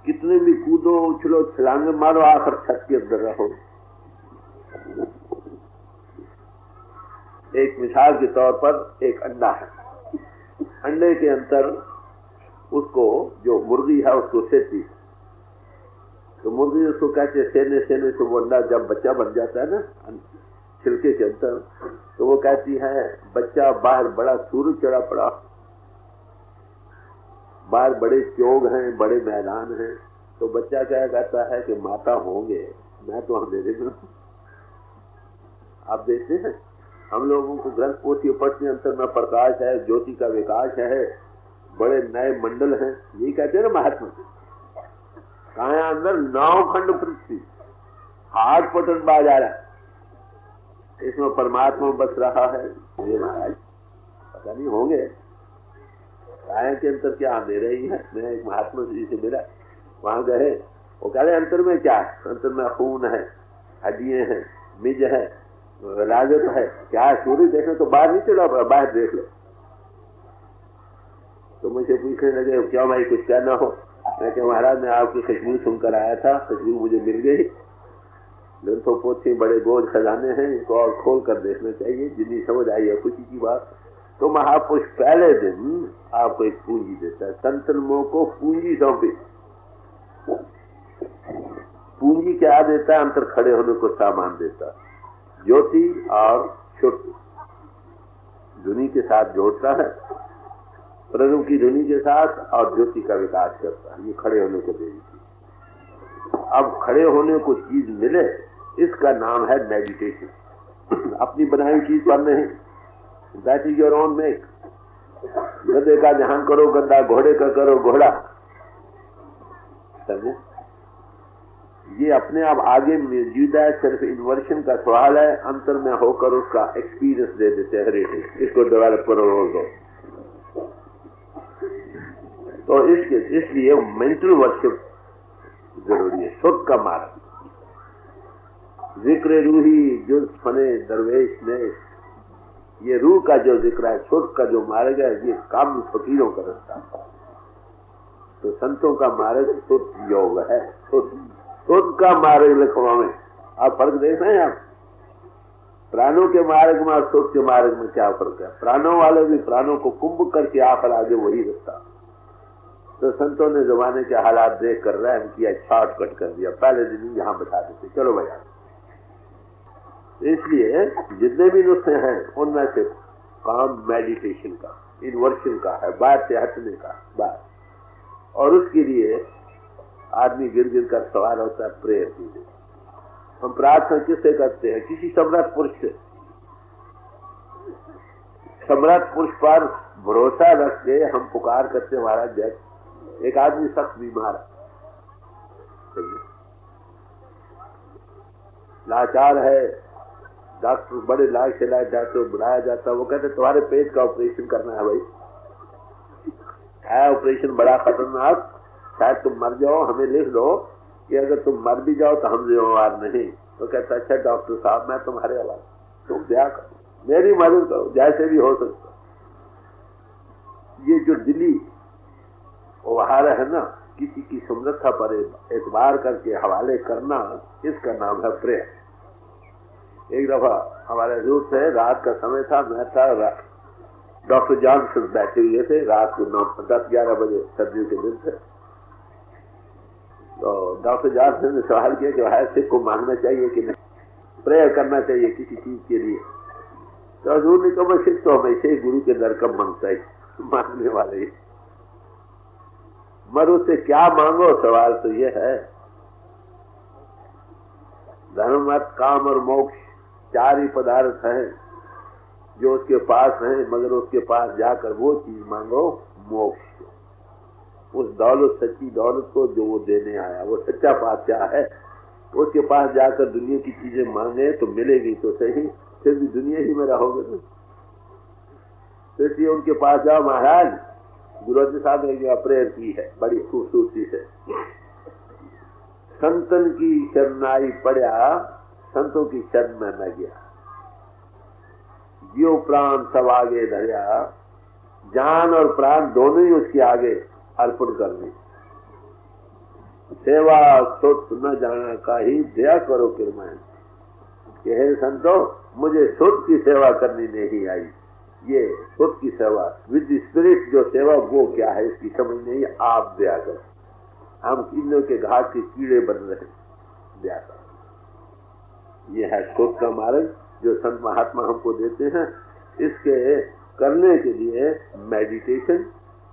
कितने भी कूदो, उछलो, छलांगे मारो, आखिर छत के अंदर रहो। एक मिसाल के तौर पर एक अंडा है, अंडे के अंदर उसको जो मुर्गी है उसको सेती, तो मुर्गी उसको कहते हैं सेने सेने से वो अंडा जब बच्चा बन जाता है ना छिलके के अंदर, तो वो कहती है बच्चा बाहर बड़ा सूरज चढ़ा पड़ा, बाहर बड़े चोग हैं, बड़े मैदान हैं। तो बच्चा क्या कहता है कि माता होंगे, मैं तो अंधेरे में हूं। आप देखते हैं हम लोगों को ग्रंथ पोथी पढ़ते अंतर में प्रकाश है, ज्योति का विकास है, बड़े नए मंडल हैं, यही कहते हैं ना महात्मा। कहा है अंदर 9 खंड पृथ्वी, हाथ पटन बाज आ रहा है, इसमें परमात्मा बस रहा है। ये महाराज पता नहीं होंगे गाय के अंतर क्या अंधेरे ही है। मैं एक महात्मा जी से मिला, वहां गए, वो कह रहे अंतर में क्या है? अंतर में खून है, हड्डियां हैं, मिज है, राजत है, क्या है? सूर्य देखने तो बाहर नहीं चला, बाहर देख लो। तो मुझे पूछने लगे क्यों भाई कुछ कहना हो? मैं क्या महाराज मैं आपकी खुशबू सुनकर आया था, खुशबू मुझे मिल गई। ग्रंथों पोथी बड़े गोद खजाने हैं, इनको और खोल कर देखना चाहिए, जितनी समझ आई है खुशी की बात। तो महापुरुष पहले दिन आपको एक पूंजी देता है, संतन मोह को पूंजी सौंपी। पूंजी क्या देता है? अंतर खड़े होने को सामान देता है, ज्योति और शुद्ध धुनी के साथ जोड़ता है, प्रभु की धुनी के साथ, और ज्योति का विकास करता है। ये खड़े होने को दे देती। अब खड़े होने को चीज मिले, इसका नाम है मेडिटेशन। अपनी बनाई चीज पर नहीं, that is your own make. गधे का ध्यान करो गधा, घोड़े का करो घोड़ा, समझे? ये अपने आप आगे मौजूद है, सिर्फ इन्वर्शन का सवाल है। अंतर में होकर उसका एक्सपीरियंस दे देते हैं, हेरिटेज, इसको डेवलप करो रोज दो। तो इसलिए मेंटल वर्शिप जरूरी है। सुख का मार्ग, जिक्र रूही जुल्फ फने दरवेश ने, ये रूह का जो जिक्र है, सुख का जो मार्ग है, ये काम फकीरों का रास्ता। तो संतों का मार्ग सुख योग है, सुख का मार्ग लिखवा में। आप फर्क देख रहे हैं? आप प्राणों के मार्ग में और सुख के मार्ग में क्या फर्क है? प्राणों वाले भी प्राणों को कुंभ करके आकर आगे वही रास्ता। तो संतों ने जमाने के हालात देख कर रहम किया, शॉर्टकट कर दिया, पहले दिन यहाँ बता देते चलो भैया। इसलिए जितने भी नुस्खे हैं उनमें से काम मेडिटेशन का, इन्वर्शन का है, बात से हटने का बात। और उसके लिए आदमी गिर गिर कर सवार होता है प्रेयर की। हम प्रार्थना किससे करते हैं? किसी सम्राट पुरुष से। सम्राट पुरुष पर भरोसा रख के हम पुकार करते महाराज जय। एक आदमी सख्त बीमार है, लाचार है, डॉक्टर बड़े लाख से लाख डॉक्टर बुलाया जाता है, वो कहते तुम्हारे पेट का ऑपरेशन करना है भाई, है ऑपरेशन बड़ा खतरनाक, शायद तुम मर जाओ, हमें लिख दो कि अगर तुम मर भी जाओ तो हम जिम्मेवार नहीं। तो कहता अच्छा डॉक्टर साहब मैं तुम्हारे हवाले, तुम क्या करो, मेरी मदद करो जैसे भी हो सकता। ये जो दिली व्यवहार है ना, किसी की समृद्धा पर एतबार करके हवाले करना, इसका नाम है प्रेयर। एक दफा हमारे दूर से रात का समय था, मैं था, डॉक्टर जॉनसन बैठे हुए थे, रात को 10-11 बजे सर्दियों के दिन थे। तो डॉक्टर जॉनसन ने सवाल किया कि भाई सिख को मांगना चाहिए कि नहीं, प्रेयर करना चाहिए किसी चीज के लिए। तो हजूर ने कहा सिख तो हमेशा ही गुरु के दर कब मांगता है, मांगने वाले ही, मगर उससे क्या मांगो, सवाल तो ये है। धर्म अर्थ काम और मोक्ष 4 ही पदार्थ हैं जो उसके पास है, मगर उसके पास जाकर वो चीज मांगो मोक्ष, उस दौलत, सच्ची दौलत को जो वो देने आया, वो सच्चा पातशाह है। उसके पास जाकर दुनिया की चीजें मांगे तो मिलेगी तो सही, फिर भी दुनिया ही में रहोगे ना। इसलिए उनके पास जाओ, महाराज गुरु जी साहब ने प्रेयर की है बड़ी खूबसूरती से, संतन की शरणाई पड़ा, संतों की शरण में न गया, जियो प्राण सब आगे धरिया, जान और प्राण दोनों ही उसके आगे अर्पण करनी। सेवा सुत न जाना का ही दया करो किरमैन, कि हे संतो मुझे सुत की सेवा करनी नहीं आई। ये सुत की सेवा विद स्पिरिट जो सेवा वो क्या है इसकी समझ नहीं, आप दया करो। हम कीड़ों के घाट के कीड़े बन रहे, दया करो। ये है सुत का मार्ग जो संत महात्मा हमको देते हैं। इसके करने के लिए मेडिटेशन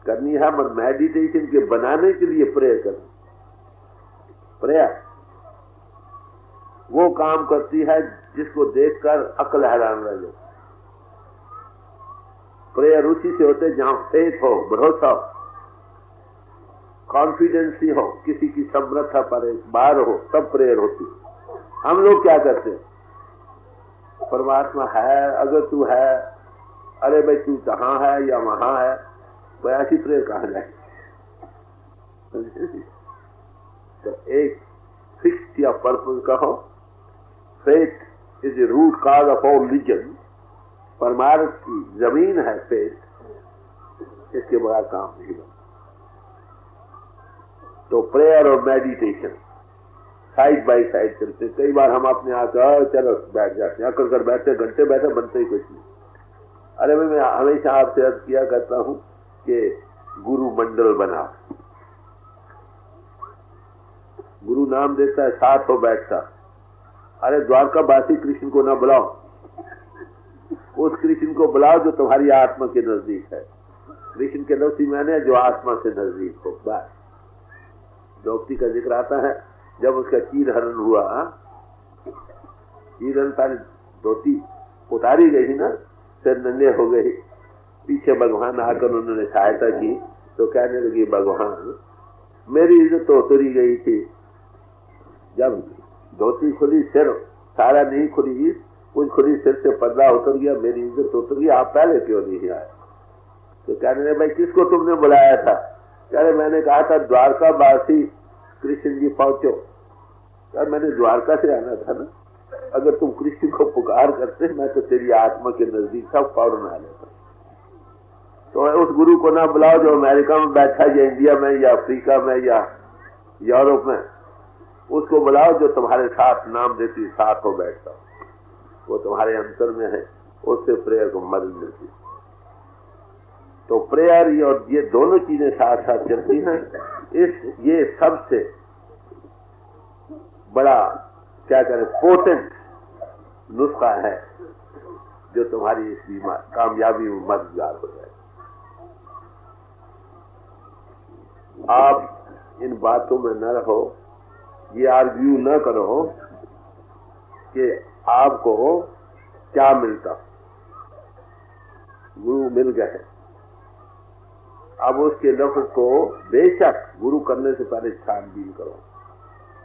करनी है, मगर मेडिटेशन के बनाने के लिए प्रेयर करनी। प्रेयर वो काम करती है जिसको देखकर अक्ल हैरान रह जाए। प्रेयर उसी से होते जहां फेथ हो, भरोसा हो, कॉन्फिडेंस हो, किसी की समर्था पर बार हो, तब प्रेयर होती। हम लोग क्या करते हैं, परमात्मा है, अगर तू है, अरे भाई तू कहाँ है या वहां है, तो ऐसी प्रेयर कहाँ जाए। तो एक फिक्स या पर्पस कहो, faith is a root cause of all religion, परमार्थ की जमीन है फेथ, इसके बगैर काम नहीं बनता। तो प्रेयर और मेडिटेशन साइड बाय साइड चलते। कई बार हम अपने आकर चलो बैठ जाते हैं, अकड़ कर बैठते, घंटे बैठे, बनते ही कुछ नहीं। अरे मैं हमेशा आपसे अर्ज किया करता हूं कि गुरु मंडल बना, गुरु नाम देता है, साथ हो बैठता। अरे द्वारकावासी कृष्ण को ना बुलाओ, उस कृष्ण को बुलाओ जो तुम्हारी आत्मा के नजदीक है। कृष्ण के लफ्ज़ मैंने जो आत्मा से नजदीक हो, बस। द्रौपदी का जिक्र आता है, जब उसका चीर हरण हुआ, चीर हरण तारी धोती उतारी गई ना, सिर नंगे हो गई, पीछे भगवान आकर उन्होंने सहायता की, तो कहने लगी भगवान मेरी इज्जत तो उतरी गई थी, जब धोती खुली सिर सारा नहीं खुली, कुछ खुली सिर से पर्दा उतर गया, मेरी इज्जत उतर गई, आप पहले क्यों नहीं आए। तो कहने लगे भाई किसको तुमने बुलाया था। कह रहे मैंने कहा था द्वारकावासी कृष्ण जी पहुंचो। यार मैंने द्वारका से आना था ना, अगर तुम कृष्ण को पुकार करते मैं तो तेरी आत्मा के नजदीक था, फौरन आ लेता। तो उस गुरु को ना बुलाओ जो अमेरिका में बैठा है, या इंडिया में, या अफ्रीका में, या यूरोप में, उसको बुलाओ जो तुम्हारे साथ नाम देती साथ हो बैठता, वो तुम्हारे अंतर में है, उससे प्रेयर को मदद मिलती। तो प्रेयर और ये दोनों चीजें साथ साथ चलती हैं। ये सबसे बड़ा क्या करें पोटेंट नुस्खा है जो तुम्हारी इस बीमार कामयाबी में मददगार हो जाए। आप इन बातों में न रहो, ये आर्ग्यू न करो कि आपको क्या मिलता। गुरु मिल गए, अब उसके लफ्ज को बेशक गुरु करने से पहले छानबीन करो,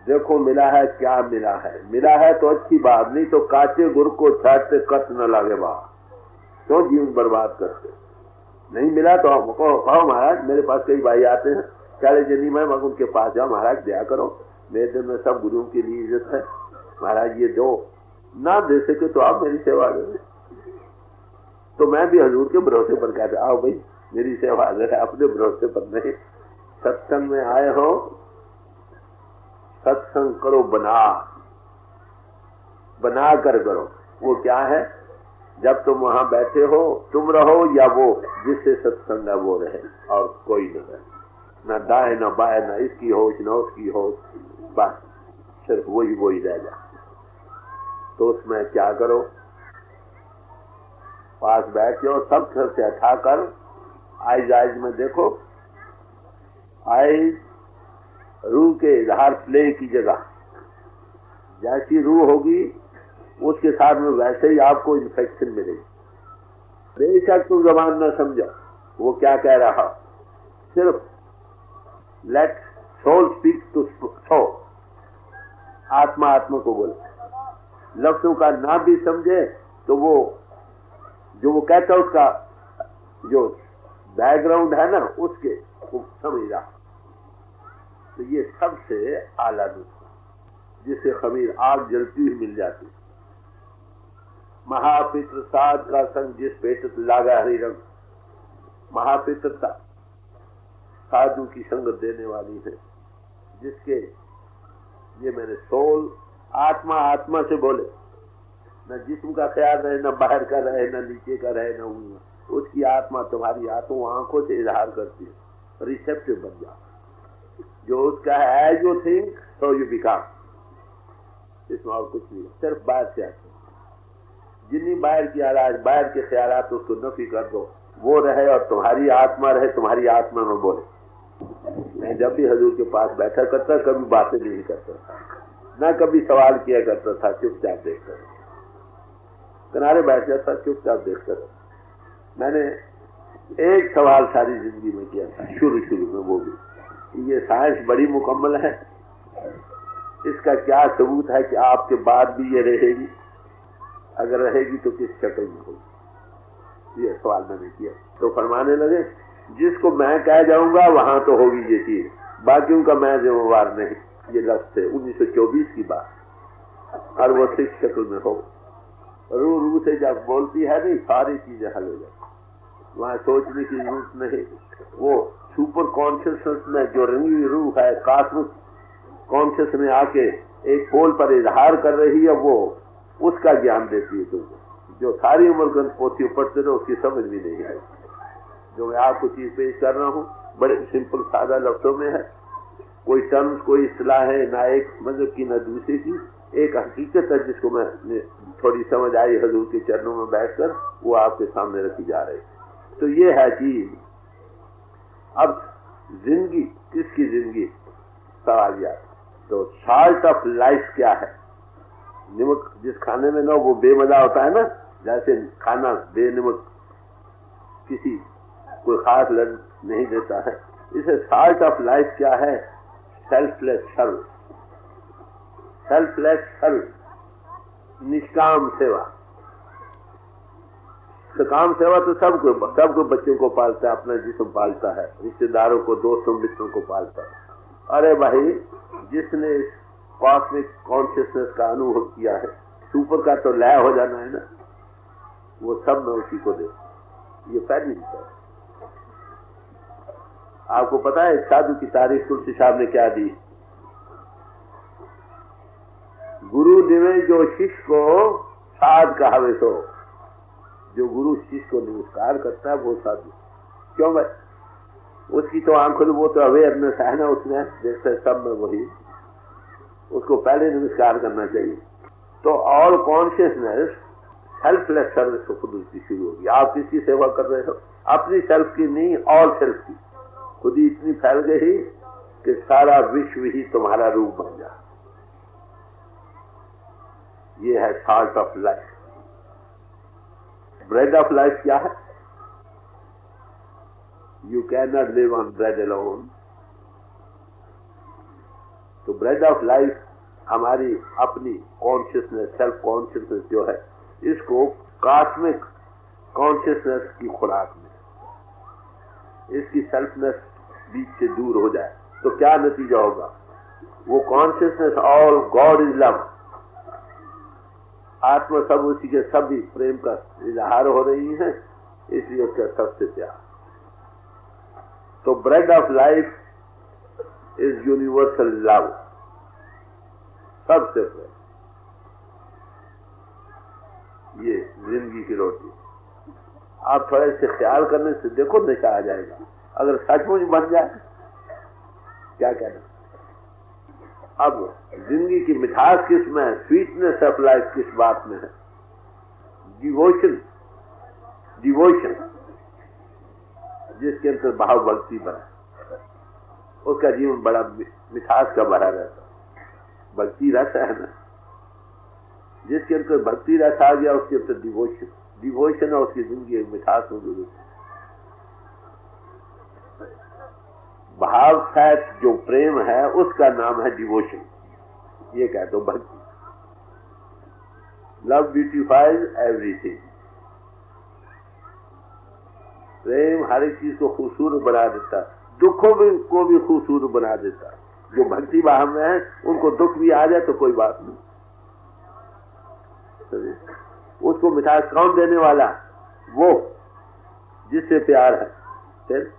देखो मिला है क्या मिला है। मिला है तो अच्छी बात, नहीं तो काचे गुरु को छाटते कट न लागे बाहर, क्यों जीवन बर्बाद करते। नहीं मिला तो हमको कहो महाराज मेरे पास कई भाई आते हैं, चाले जनी मैं उनके पास जाओ, महाराज दया करो, मेरे दिल में सब गुरुओं के लिए इज्जत है, महाराज ये दो। ना दे सके तो आप मेरी सेवा करें। तो मैं भी हजूर के भरोसे पर कहता, आओ भाई मेरी सेवा है, अपने भरोसे पर नहीं। सत्संग में आए हो, सत्संग करो बना कर करो। वो क्या है, जब तुम वहां बैठे हो तुम रहो या वो जिससे सत्संग है वो रहे, और कोई न रहे, न दाएं न बाएं, न इसकी होश न उसकी होश, बस सिर्फ वही रह जाए। तो उसमें क्या करो, पास बैठ जाओ, सब घर से हटा कर आइज में देखो, आइज रूह के इजहार प्ले की जगह, जैसी रूह होगी उसके साथ में वैसे ही आपको इन्फेक्शन मिलेगी। बेशक तुम जबान न समझो वो क्या कह रहा, सिर्फ let soul speak to soul, आत्मा आत्मा को बोले। लफ्जों का ना भी समझे तो वो जो वो कहता है उसका जो बैकग्राउंड है ना उसके वो समझ रहा। तो ये सबसे आला नुस्खा, जिससे खमीर आग जलती हुई मिल जाती। महापित्र साध का संग जिस पेट लागा हरि रंग, महापित्रता साधु की संगत देने वाली है, जिसके ये मैंने सोल आत्मा आत्मा से बोले, न जिस्म का ख्याल रहे, न बाहर का रहे, न नीचे का रहे, न ऊपर, उसकी आत्मा तुम्हारी आंखों से इजहार करती है, रिसेप्टिव बन जाओ। जो उसका है as you think so you become, इसमें और कुछ नहीं, सिर्फ बाहर से आते। जितनी बाहर की आवाज, बाहर के ख्याल तो उसको नफी कर दो, वो रहे और तुम्हारी आत्मा रहे, तुम्हारी आत्मा में बोले। मैं जब भी हजूर के पास बैठा करता, कभी बातें नहीं करता था, ना कभी सवाल किया करता था, चुपचाप देखता था, किनारे बैठ जाता, चुपचाप देखता था। मैंने एक सवाल सारी जिंदगी में किया था, शुरू में, वो भी ये साइंस बड़ी मुकम्मल है, इसका क्या सबूत है कि आपके बाद भी ये रहेगी, अगर रहेगी तो किस शक्ल में होगी, ये सवाल मैंने किया। तो फरमाने लगे जिसको मैं कह जाऊंगा वहां तो होगी ये चीज, बाकियों का मैं जिम्मेवार नहीं। ये लफ्ज थे 1924 की बात, और वो किस शक्ल में हो, रू से जब बोलती है नहीं सारी चीजें हल हो जाती, वहां सोचने की जरूरत नहीं। वो सुपर कॉन्शियसनेस में जो रंगी रूह है, कॉस्मिक कॉन्शियस में आके एक पोल पर इजहार कर रही है, वो उसका ज्ञान देती है तुमको, जो सारी उम्र ग्रंथ पोथी पढ़ते रहो उसकी समझ भी नहीं आई। जो मैं आपको चीज पेश कर रहा हूँ बड़े सिंपल सादा लफ्जों में है, कोई टर्म्स कोई इस्तेलाह है ना एक मतलब की ना दूसरी की, एक हकीकत है जिसको मैं थोड़ी समझ आई हजूर के चरणों में बैठकर, वो आपके सामने रखी जा रही। तो ये है चीज। अब जिंदगी, किसकी जिंदगी, सवाल यार। तो साल्ट ऑफ लाइफ क्या है? नमक जिस खाने में ना वो बेमजा होता है ना, जैसे खाना बेनमक किसी कोई खास लग नहीं देता है, इसे साल्ट ऑफ लाइफ क्या है? सेल्फलेस सर्व, सेल्फलेस सर्व, निष्काम सेवा। सकाम सेवा तो सबको बच्चों को पालता है, अपना जिस्म पालता है, रिश्तेदारों को, दोस्तों मित्रों को पालता है। अरे भाई, जिसने कॉस्मिक कॉन्शियसनेस का अनुभव किया है, सुपर का तो लय हो जाना है ना, वो सब मैं उसी को दे। ये पहली बात। आपको पता है साधु की तारीफ तुलसी साहब ने क्या दी? गुरु दिवे जो शिष्य को साध कहावे सो, जो गुरु शिष्य को नमस्कार करता है वो साधु। क्यों भाई? उसकी तो आंखों में वो तो अवेयरनेस है ना, उसने देखते सब में वही, उसको पहले नमस्कार करना चाहिए। तो ऑल कॉन्शियसनेस सेल्फलेस सर्विस को खुद उसकी शुरू होगी। आप किसकी सेवा कर रहे हो? अपनी सेल्फ की नहीं, ऑल सेल्फ की। खुद ही इतनी फैल गई कि सारा विश्व ही तुम्हारा रूप बन जाए। ये है salt of life. Bread of life क्या है? You can not live on bread alone. तो ब्रेड ऑफ लाइफ हमारी अपनी कॉन्शियसनेस, सेल्फ कॉन्शियसनेस जो है, इसको कॉस्मिक कॉन्शियसनेस की खुराक में इसकी सेल्फनेस बीच से दूर हो जाए तो क्या नतीजा होगा? वो consciousness all God is love, आत्मा सब उसी के सभी प्रेम का इजहार हो रही है, इसलिए उसका सबसे प्यार। तो bread of life is universal love, सबसे प्रेम। ये जिंदगी की रोटी। आप थोड़े से ख्याल करने से देखो नशा आ जाएगा। अगर सचमुच बन जाए क्या कहना। अब जिंदगी की मिठास किस में है? स्वीटनेस ऑफ लाइफ किस बात में है? डिवोशन, डिवोशन जिसके अंदर भाव भक्ति बना, उसका जीवन बड़ा मिठास का भरा रहता। भक्ति रस है ना, जिसके अंदर भक्ति रस आ गया उसके अंदर डिवोशन, डिवोशन और उसकी जिंदगी एक मिठास हो गई। भाव सहित जो प्रेम है उसका नाम है डिवोशन। ये कह दो भक्ति। Love beautifies everything. प्रेम हर एक चीज को खूबसूरत बना देता, दुखों को भी खूबसूरत बना देता। जो भक्ति भाव में है उनको दुख भी आ जाए तो कोई बात नहीं। उसको मिठास कौन देने वाला? वो जिससे प्यार है। फिर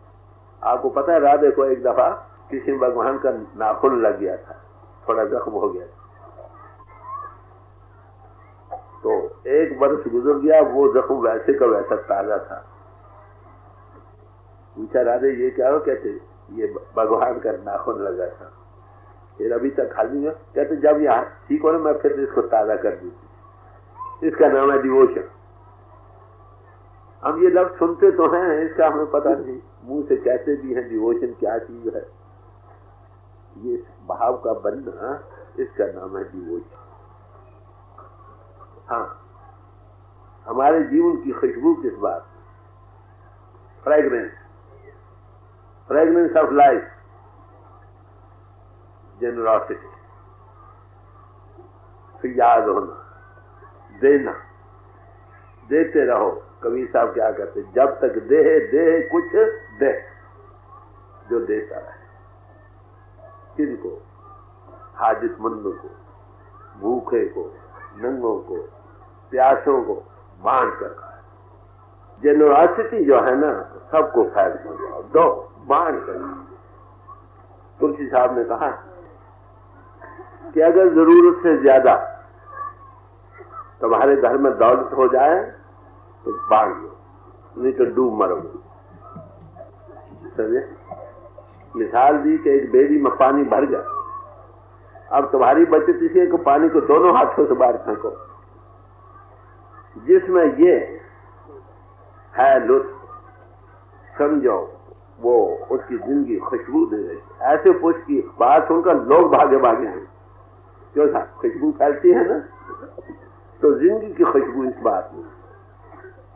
आपको पता है, राधे को एक दफा कृष्ण भगवान का नाखून लग गया था, थोड़ा जख्म हो गया था। तो एक वर्ष गुजर गया, वो जख्म वैसे का वैसा ताजा था। पूछा राधे ये क्या हो? कहते ये भगवान का नाखून लगा था, फिर अभी तक खाली है। कहते जब यहाँ ठीक हो ना मैं फिर इसको ताजा कर दूंगी। इसका नाम है डिवोशन। हम ये लफ्ज सुनते तो हैं, इसका हमें पता नहीं, मुंह से कहते भी हैं डिवोशन क्या चीज है। ये भाव का बनना, इसका नाम है डिवोशन। हाँ, हमारे जीवन की खुशबू किस बात? Fragrance, fragrance of life, generosity, फिर याद होना, देना, देते रहो। कबीर साहब क्या कहते? जब तक देहे देहे कुछ दे, जो देता रहे। किनको? हाजतमंदों को, भूखे को, नंगों को, प्यासों को बांट कर खाए। जेनरॉसिटी जो है ना, सबको फायदा दो, बांट कर। तुलसी साहब ने कहा कि अगर जरूरत से ज्यादा तुम्हारे घर में दौलत हो जाए तो बांट लो, नहीं तो डूब मरोगे। समझे? मिसाल दी कि एक बेड़ी में पानी भर गया, अब तुम्हारी बचत इसी को पानी को दोनों हाथों से बाहर फेंको। जिसमें ये है लुत्फ, समझो वो उसकी जिंदगी खुशबू दे रही। ऐसे पुष्प की बात सुनकर लोग भागे भागे हैं। क्यों था? खुशबू फैलती है ना। तो जिंदगी की खुशबू इस बात में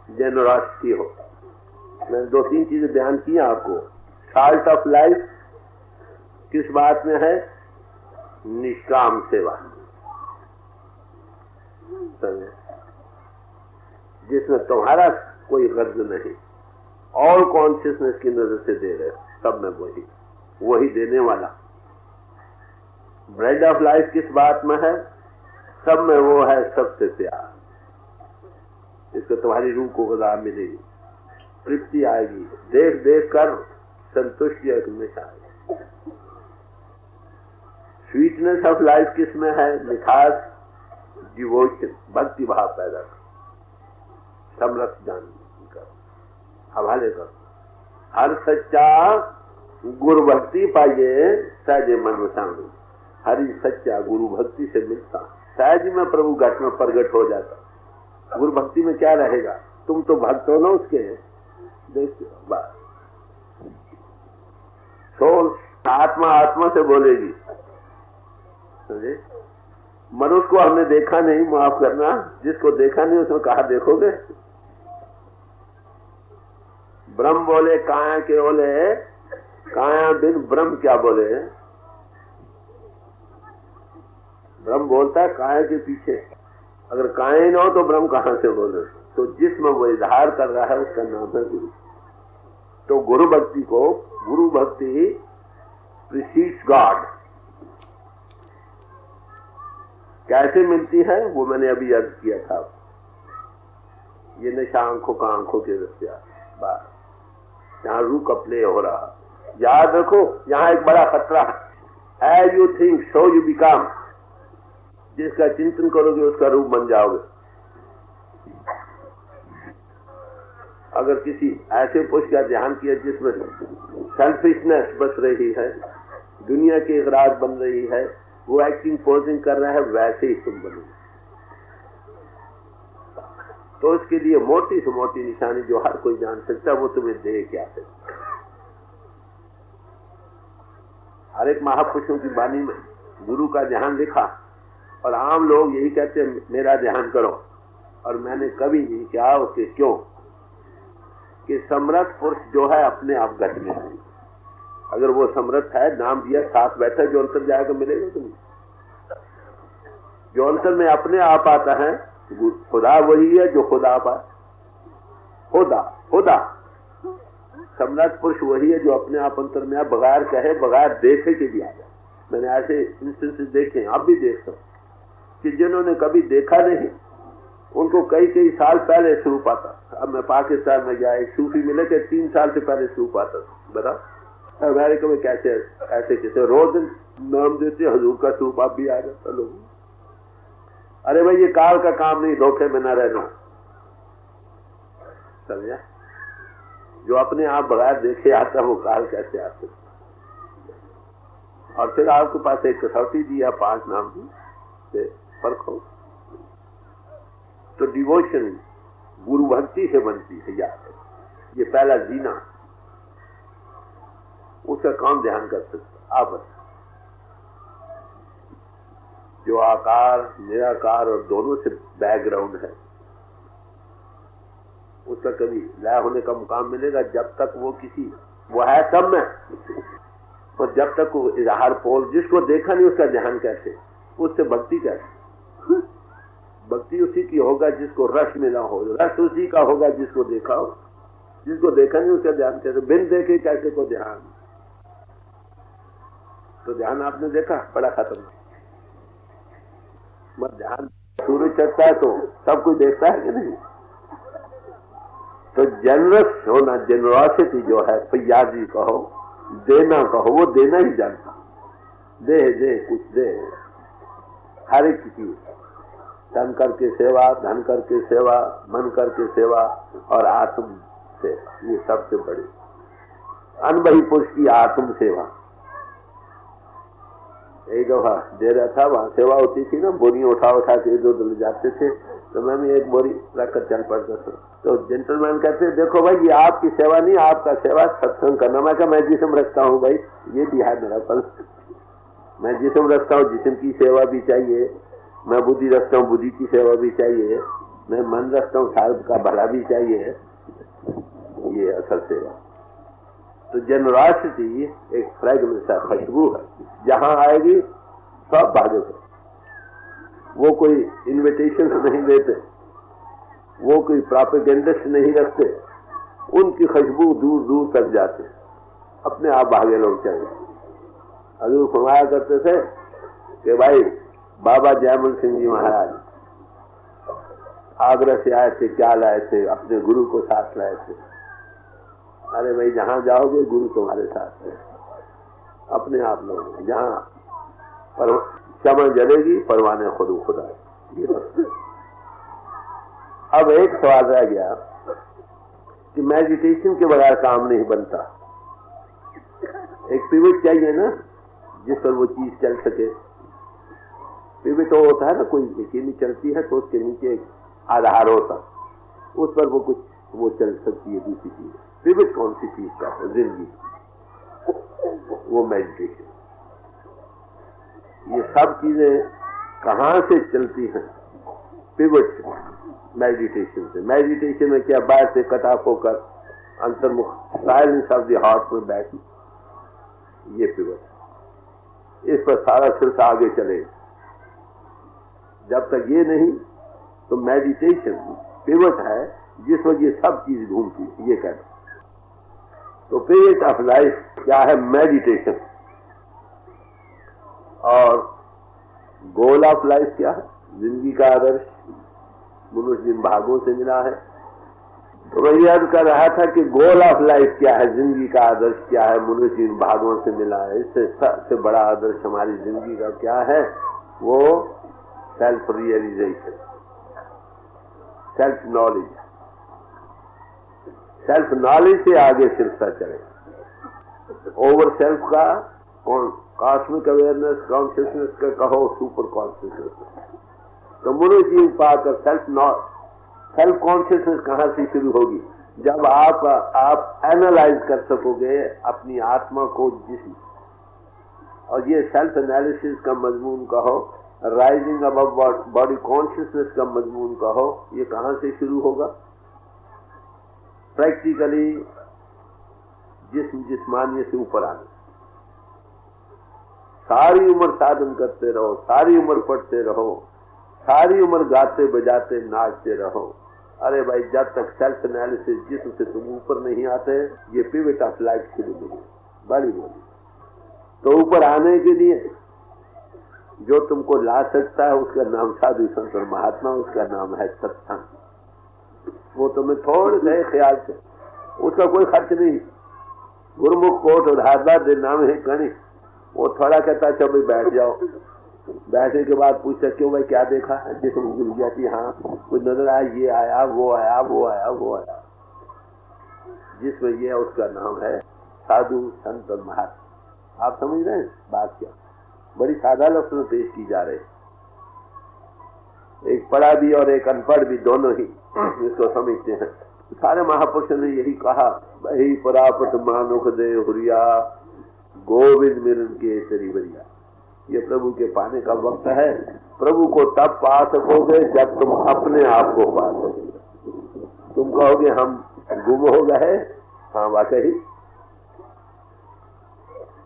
जेनरॉसिटी हो। मैंने 2-3 चीजें बयान की आपको। सॉल्ट ऑफ लाइफ किस बात में है? निष्काम सेवा, जिसमें तुम्हारा कोई गर्ज नहीं, और कॉन्शियसनेस की नजर से दे रहे, सब में वही देने वाला। ब्रेड ऑफ लाइफ किस बात में है? सब में वो है सबसे प्यार। इसको तुम्हारी रूह को गज़ा मिलेगी, तृप्ति आएगी, देख देख कर संतुष्टि हमेशा आएगी। स्वीटनेस ऑफ लाइफ किस में है? मिठास, डिवोशन, भक्ति भाव पैदा कर, समरस जान कर, हवाले कर। हर सच्चा गुरु भक्ति पाइए सहज मन वसाणु। हरि सच्चा गुरु भक्ति से मिलता, सहज में प्रभु घट में प्रगट हो जाता। गुरु भक्ति में क्या रहेगा? तुम तो भक्त हो ना उसके, देखते हो बात। सोल आत्मा आत्मा से बोलेगी। समझे? मनुष्य को हमने देखा नहीं, माफ करना, जिसको देखा नहीं उसमें कहा देखोगे। ब्रह्म बोले काया के बोले, काया बिन ब्रह्म क्या बोले। ब्रह्म बोलता है काया के पीछे, अगर काया न हो तो ब्रह्म कहां से बोले। तो जिसमें वो इजहार कर रहा है उसका नाम है गुरु। तो गुरु भक्ति को, गुरु भक्ति प्रीसीड्स गॉड। कैसे मिलती है वो मैंने अभी अर्ज किया था। ये नशा आंखों का आंखों के रस्ते बात, यहाँ रूह का प्ले हो रहा। याद रखो यहाँ एक बड़ा खतरा है। As you think so you become. जिसका चिंतन करोगे उसका रूप बन जाओगे। अगर किसी ऐसे पुरुष का ध्यान किया जिसमें सेल्फिशनेस बस रही है, दुनिया की एक राज बन रही है, वो एक्टिंग पोजिंग कर रहा है, वैसे ही तुम बनोगे। तो उसके लिए मोटी से मोटी निशानी जो हर कोई जान सकता है वो तुम्हें दे क्या सकता। हर एक महापुरुषों की वाणी में गुरु का ध्यान लिखा, और आम लोग यही कहते हैं मेरा ध्यान करो, और मैंने कभी नहीं किया। उसके क्यों कि समर्थ पुरुष जो है अपने आप गत में है। अगर वो समर्थ है, नाम दिया, साथ बैठा, जो अंतर जाएगा मिलेगा तुम्हें। जो अंतर में अपने आप आता है, खुदा वही है जो खुदा पाए। खुदा खुदा समर्थ पुरुष वही है जो अपने आप अंतर में बगैर कहे, बगैर देखे के भी आ जाए। मैंने ऐसे इंस्टेंसेस देखे, अब भी देखता हूँ कि जिन्होंने कभी देखा नहीं उनको कई कई साल पहले स्वरूप आता। अब मैं पाकिस्तान में गया, एक सूफी मिले के 3 साल से पहले स्वरूप आता था। बता अमेरिका में कैसे ऐसे कैसे रोज नाम देते हजूर का स्वरूप आप भी आ जाता लोग। अरे भाई ये काल का काम नहीं, धोखे में न रहना। समझा? जो अपने आप बगैर देखे आता वो काल कैसे आ सकता। और फिर आपके पास एक कसौटी दी है 5 नाम की, से परखो। तो डिवोशन गुरु भक्ति से बनती है। याद है ये पहला जीना, उसका काम ध्यान कर सकते आप। जो आकार निराकार और दोनों से बैकग्राउंड है, उसका कभी लय होने का मुकाम मिलेगा जब तक वो किसी वो है सब में। और जब तक वो इजहार पोल, जिसको देखा नहीं उसका ध्यान कैसे, उससे भक्ति कैसे। भक्ति उसी की होगा जिसको रस मिला हो, रस उसी का होगा जिसको देखा हो। जिसको देखा नहीं उसका ध्यान कैसे, बिन देखे कैसे को ध्यान। तो ध्यान आपने देखा बड़ा खतरनाक। मत ध्यान, सूरज चढ़ता है तो सब कुछ देखता है कि नहीं। तो जनरस होना, जेनरॉसिटी जो है, फैयाजी कहो, देना कहो, वो देना ही जानता। दे दे कुछ दे, हर एक चीज, तन करके सेवा, धन करके सेवा, मन करके सेवा और आत्म सेवा, ये सबसे बड़ी अनबही पुरुष की आत्म सेवा। एक दफा दे रहा था, वहां सेवा होती थी ना, बोरी उठा उठा के इधर उधर जाते थे, तो मैं भी एक बोरी रखकर चल पड़ता था। तो जेंटलमैन कहते देखो भाई ये आपकी सेवा नहीं, आपका सेवा सत्संग करना। मैं कहा मैं जिस्म रखता हूँ भाई, ये भी है मेरा पल। मैं जिस्म रखता हूँ, जिस्म की सेवा भी चाहिए। मैं बुद्धि रखता हूँ, बुद्धि की सेवा भी चाहिए। मैं मन रखता हूँ, सार्व का भला भी चाहिए। ये असल सेवा। तो जेनरॉसिटी एक फ्रेगनेंस है, खुशबू है, जहां आएगी सब भागेगा। वो कोई इन्विटेशन नहीं देते, वो कोई प्रोपेगेंडिस्ट नहीं रखते, उनकी खुशबू दूर दूर तक जाते, अपने आप भागे लोग चाहिए। हजूर फरमाया करते थे कि भाई बाबा जयमल सिंह जी महाराज आगरा से आए थे, क्या लाए थे? अपने गुरु को साथ लाए थे। अरे भाई जहां जाओगे गुरु तुम्हारे साथ है, अपने आप लोग। जहां पर क्षमा जलेगी, परवाने खुद खुदा। अब एक सवाल रह गया कि मेडिटेशन के बगैर काम नहीं बनता। एक पिवट चाहिए ना जिस पर वो चीज चल सके। पिवट तो होता है ना, कोई मशीन चलती है तो उसके नीचे एक आधार होता, उस पर वो कुछ वो चल सकती है दूसरी चीज। पिवट कौन सी चीज का है? जिंदगी, वो मेडिटेशन। ये सब चीजें कहाँ से चलती हैं? पिवट मेडिटेशन से। मेडिटेशन में क्या, बाहर से कट ऑफ होकर अंतर्मुख साइलेंस ऑफ द हार्ट में बैठी, ये पिवट। इस पर सारा सिलसिला आगे चलेगा। जब तक ये नहीं तो मेडिटेशन पिवट है जिस पर ये सब चीज घूमती है, ये कहते। तो पिवट ऑफ लाइफ क्या है? मेडिटेशन। और गोल ऑफ लाइफ क्या है? जिंदगी का आदर्श मनुष्य जिन भागों से मिला है। तो मैं याद कर रहा था कि गोल ऑफ लाइफ क्या है, जिंदगी का आदर्श क्या है, मनुष्य जिन भागों से मिला है। इससे सबसे बड़ा आदर्श हमारी जिंदगी का क्या है? वो self realisation, self knowledge. Self knowledge से आगे सिलसिला चले। ओवर सेल्फ का कॉस्मिक अवेयरनेस, कॉन्शियसनेस का कहो, सुपर कॉन्शियसनेस। तो मनुष्य पाकर सेल्फ कॉन्शियसनेस कहां से शुरू होगी? जब आप एनालाइज कर सकोगे अपनी आत्मा को, जिस्म। और ये सेल्फ एनालिसिस का मजमून कहो, राइजिंग अबव बॉडी कॉन्शियसनेस का मजमून कहो, ये कहां से शुरू होगा? प्रैक्टिकली जिस्म जिस्मानी से ऊपर आने। सारी उम्र साधन करते रहो, सारी उम्र पढ़ते रहो, सारी उम्र गाते बजाते नाचते रहो। अरे भाई, जब तक सेल्फ एनालिसिस जिस्म से तुम ऊपर नहीं आते, ये पिवट ऑफ लाइफ शुरू होगी। बड़ी बोली। तो ऊपर आने के लिए जो तुमको ला सकता है उसका नाम साधु संत और महात्मा, उसका नाम है सत्संग। वो तुम्हें थोड़े से ख्याल से, उसका कोई खर्च नहीं। गुरुमुख कोट उधारदार दे नाम है कणी। वो थोड़ा कहता चलो बैठ जाओ। बैठने के बाद पूछता क्यों भाई क्या देखा? जिसमें भूल गया कि हाँ कुछ नजर आया, ये आया, वो आया, वो आया, वो आया। जिसमें ये उसका नाम है साधु संत और महात्मा। आप समझ रहे हैं बात क्या? बड़ी सादा लफ्ज में पेश की जा रही है। एक पढ़ा भी और एक अनपढ़ भी, दोनों ही इसको समझते हैं। सारे महापुरुषों ने यही कहा, वही परापट मानुख दे हुरिया, गोविंद मिलन के तेरी बरिया। ये प्रभु के पाने का वक्त है। प्रभु को तब पा सकोगे जब तुम अपने आप को पा सकोगे। तुम कहोगे हम गुम हो गए, हाँ वाकई।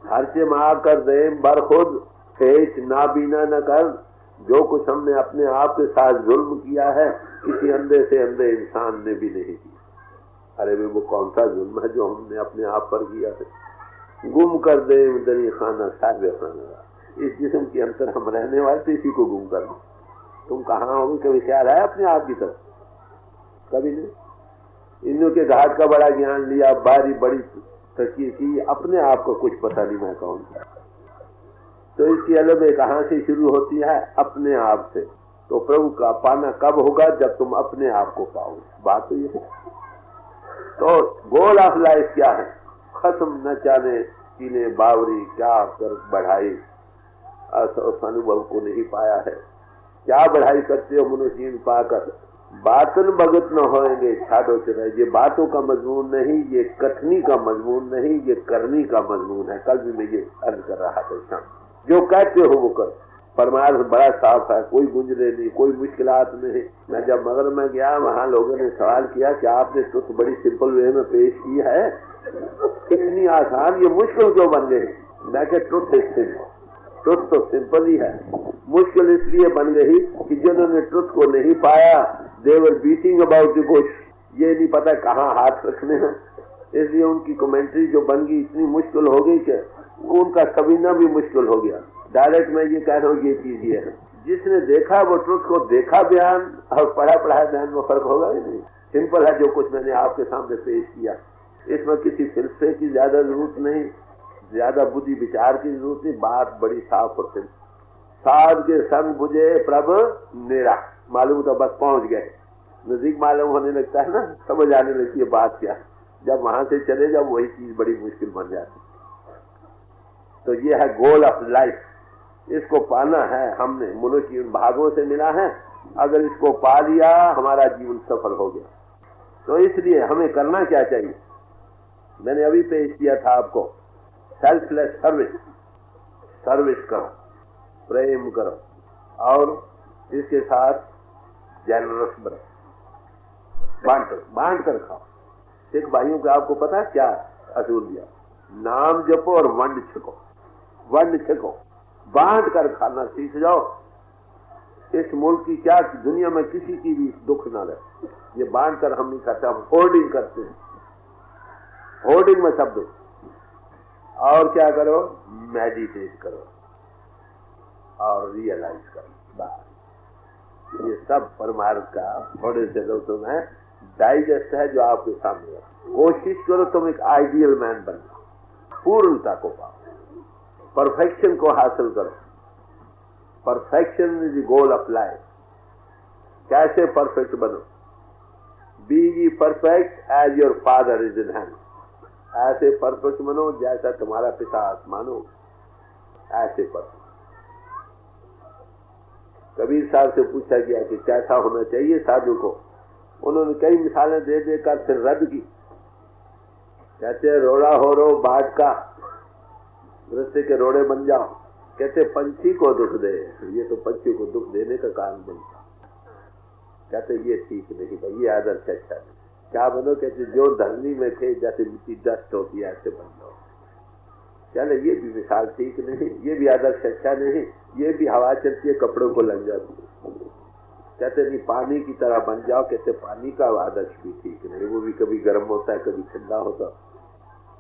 हर से माँ कर दे बर खुद फेच ना बीना न कर। जो कुछ हमने अपने आप के साथ जुल्म किया है, किसी अंधे से अंधे इंसान ने भी नहीं किया। अरे वो कौन सा जुल्म है जो हमने अपने आप पर किया है? गुम कर दे दरी खाना साहिब खाना। इस जिस्म के अंदर हम रहने वाले थे, इसी को गुम कर दो। तुम कहाँ होगी? कभी ख्याल आया अपने आप की तरफ? कभी नहीं। इन्हों के घाट का बड़ा ज्ञान लिया, बारी बड़ी तस्वीर की, अपने आप को कुछ पता नहीं मैं कौन। तो इसकी अलग कहां से शुरू होती है? अपने आप से। तो प्रभु का पाना कब होगा? जब तुम अपने आप को पाओगे। बात तो ये है। तो गोल ऑफ लाइफ क्या है? खत्म न जाने सीने बावरी क्या कर बढ़ाई, उस अनुभव को नहीं पाया है। क्या बढ़ाई करते हो मनुष्य पाकर? बातन भगत न होएंगे छाड़ो चले। ये बातों का मजमून नहीं, ये कथनी का मजमून नहीं, ये करनी का मजमून है। कल भी मैं ये अर्ज कर रहा था शाम। जो कहते हो वो कर। परमार्थ बड़ा साफ है, कोई गुंजरे नहीं, कोई मुश्किलात नहीं। मैं जब मगर में गया, वहां लोगों ने सवाल किया कि आपने तो बड़ी सिंपल वे में पेश की है, कितनी आसान, ये मुश्किल क्यों बन गई? मैं क्या ट्रुथ इज सिंपल। ट्रुथ तो सिंपल ही है, मुश्किल इसलिए बन गई कि जिन्होंने ट्रुथ को नहीं पाया, दे वर बीटिंग अबाउट द बुश। ये नहीं पता कहाँ हाथ रखने हैं, इसलिए उनकी कमेंट्री जो बन गई इतनी मुश्किल हो गई कि उनका कबीना भी मुश्किल हो गया। डायरेक्ट मैं ये कह रहा हूँ, ये चीज ये है, जिसने देखा वो ट्रुथ को देखा बयान, और पढ़ा पढ़ाया बयान में फर्क होगा ही नहीं। सिंपल है जो कुछ मैंने आपके सामने पेश किया। इसमें किसी फिल्सफे की ज्यादा जरूरत नहीं, ज्यादा बुद्धि विचार की जरूरत नहीं। बात बड़ी साफ और सिंपल। साध के संग बुझे प्रभ नेरा, मालूम तो बस पहुंच गए, नजदीक मालूम होने लगता है ना, समझ आने लगती है बात क्या। जब वहां से चले जाओ वही चीज बड़ी मुश्किल बन जाती। तो ये है गोल ऑफ लाइफ। इसको पाना है हमने, मनुष्य इन भागों से मिला है। अगर इसको पा लिया हमारा जीवन सफल हो गया। तो इसलिए हमें करना क्या चाहिए? मैंने अभी पेश किया था आपको, सेल्फलेस सर्विस। सर्विस करो, प्रेम करो और इसके साथ जेनरस बनो, बांट कर खाओ। सिख भाइयों को आपको पता क्या असूल दिया? नाम जपो और वंड छिको, वंड छिको, बांट कर खाना सीख जाओ। इस मुल्क की क्या दुनिया में किसी की भी दुख ना रहे, ये बांट कर हम नहीं खाते, हम होर्डिंग करते हैं, होर्डिंग में सब दुख। और क्या करो? मेडिटेट करो और रियलाइज करो। बस ये सब परमार्थ का थोड़े से लोगों में डाइजेस्ट है जो आपके सामने है। कोशिश करो तुम एक आइडियल मैन बनना, पूर्णता को पाओ, परफेक्शन को हासिल करो। Perfection is the goal of life. कैसे परफेक्ट बनो? Be ye perfect as your father is in heaven. ऐसे परफेक्ट बनो जैसा तुम्हारा पिता आसमानो, ऐसे परफेक्ट। कबीर साहब से पूछा गया कि कैसा होना चाहिए साधु को, उन्होंने कई मिसालें दे देकर फिर रद्द की। कहते रोड़ा हो रो बाट का, रस्ते के रोड़े बन जाओ। कहते पंछी को दुख दे, ये तो पंछी को दुख देने का कारण बनता। कहते ये ठीक नहीं भाई, ये आदर्श अच्छा नहीं। क्या बनो? कहते जो धरनी में थे जैसे मिट्टी डस्ट होती है ऐसे बन जाओ। चले ये भी मिसाल ठीक नहीं, ये भी आदर्श अच्छा नहीं, ये भी हवा चलती है कपड़ों को लग जाती है। कहते नहीं पानी की तरह बन जाओ। कहते पानी का आदर्श भी ठीक नहीं, वो भी कभी गर्म होता है कभी ठंडा होता।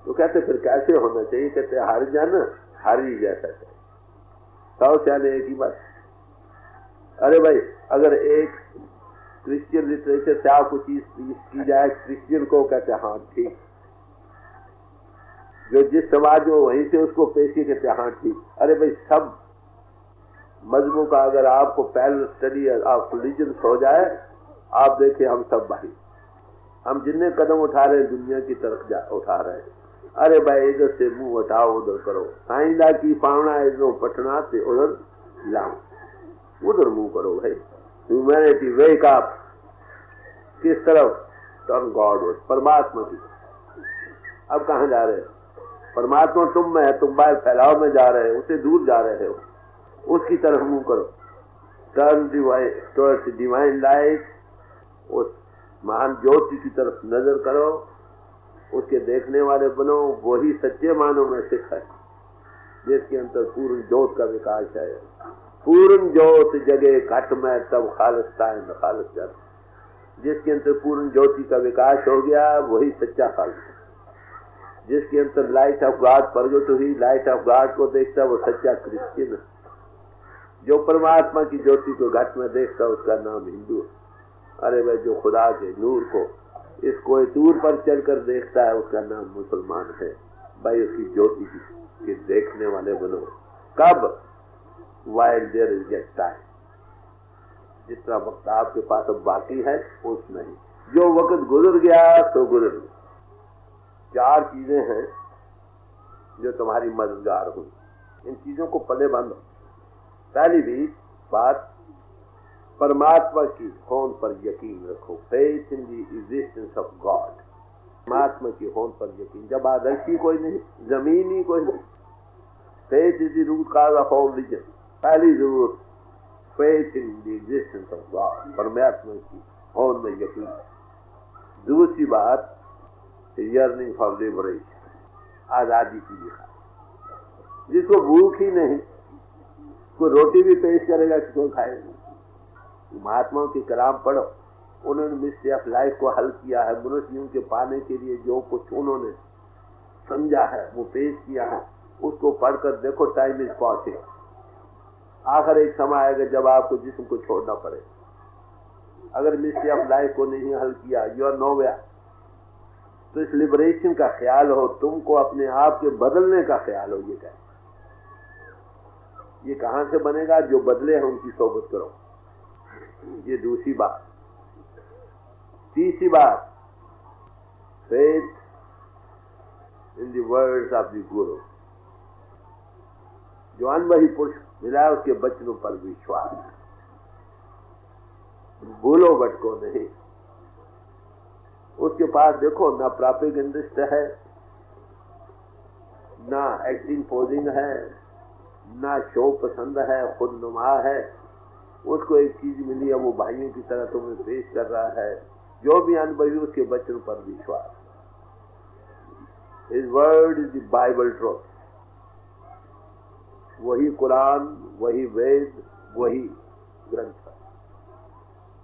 तो कहते फिर कैसे होना चाहिए? कहते हार जाना, हारी जैसा चाहिए। सौ सियाने एक ही बात। अरे भाई अगर एक क्रिश्चियन लिटरेचर से आपको चीज की जाए क्रिश्चियन को, कहते हाँ ठीक, जो जिस समाज में वहीं से उसको पेश किए, कहते हाँ ठीक। अरे भाई सब मजहबों का अगर आपको पैरेलल स्टडी ऑफ रिलीजन हो जाए, आप देखिए हम सब भाई, हम जितने कदम उठा रहे हैं दुनिया की तरफ उठा रहे हैं। अरे भाई इधर से मुंह उठाओ उधर करो, साइंदा की पावना इधर पटना से उधर लाओ, उधर मुंह करो भाई। ह्यूमैनिटी वेक अप, किस तरफ? टर्न गॉडवर्ड, परमात्मा की। अब कहाँ जा रहे हो? परमात्मा तुम में है, तुम बाहर फैलाव में जा रहे हो, उससे दूर जा रहे हो, उसकी तरफ मुंह करो। टर्न टुवर्ड्स डिवाइन लाइट, उस महान ज्योति की तरफ नजर करो, उसके देखने वाले बनो। वही सच्चे मानव में सिख है जिसके अंदर पूर्ण ज्योत का विकास है। पूर्ण ज्योत जगे घट में तब खालिस्ता है न खालिस जग। जिसके अंदर पूर्ण ज्योति का विकास हो गया वही सच्चा खालिस। जिसके अंदर लाइट ऑफ गॉड प्रगट हुई, लाइट ऑफ गॉड को देखता वो सच्चा क्रिश्चियन है। जो परमात्मा की ज्योति को घट में देखता उसका नाम हिंदू है। अरे भाई जो खुदा के नूर को इस कोई दूर पर चलकर देखता है उसका नाम मुसलमान है। भाई उसकी ज्योति के देखने वाले बनो। कब? While there is yet time, जितना वक्त आपके पास अब बाकी है उसमें ही। जो वक्त गुजर गया तो गुजर गया। चार चीजें हैं जो तुम्हारी मददगार हुई, इन चीजों को पले बांधो। पहली भी बात, परमात्मा की होंद पर यकीन रखो। Faith in the existence of God. परमात्मा की होंद पर यकीन। जब आदर्शी कोई नहीं, जमीनी कोई नहीं। Faith is the root cause of all religion. पहली जरूरत faith in the existence of God, परमात्मा की होंद में यकीन। दूसरी बात, यर्निंग फॉर लिबरेशन, आजादी की जिहाद। जिसको भूख ही नहीं, कोई रोटी भी पेश करेगा किसको खाएगा। महात्माओं के कलाम पढ़ो, उन्होंने मिस्ट्री ऑफ लाइफ को हल किया है। मनुष्यों के पाने के लिए जो कुछ उन्होंने समझा है वो पेश किया है, उसको पढ़कर देखो। Time is possible. आखिर एक समय आएगा जब आपको जिस्म को छोड़ना पड़े। अगर मिस्ट्री ऑफ लाइफ को नहीं हल किया, यू आर नोवेयर। तो इस लिबरेशन का ख्याल हो, तुमको अपने आप के बदलने का ख्याल हो। ये क्या, ये कहां से बनेगा? जो बदले हैं उनकी सोबत करो। ये दूसरी बात। तीसरी बात, faith in the words of the गुरु। जो अनबही पुरुष मिला उसके वचनों पर विश्वास। भूलो भटको नहीं। उसके पास देखो ना प्रोपेगेंडिस्ट है, ना एक्टिंग पोजिंग है, ना शो पसंद है, खुद नुमा है, उसको एक चीज मिली है, वो भाइयों की तरह तुम्हें पेश कर रहा है। जो भी अनुभवी उसके वचन पर विश्वास। His word is the Bible truth. वही कुरान, वही वेद, वही ग्रंथ।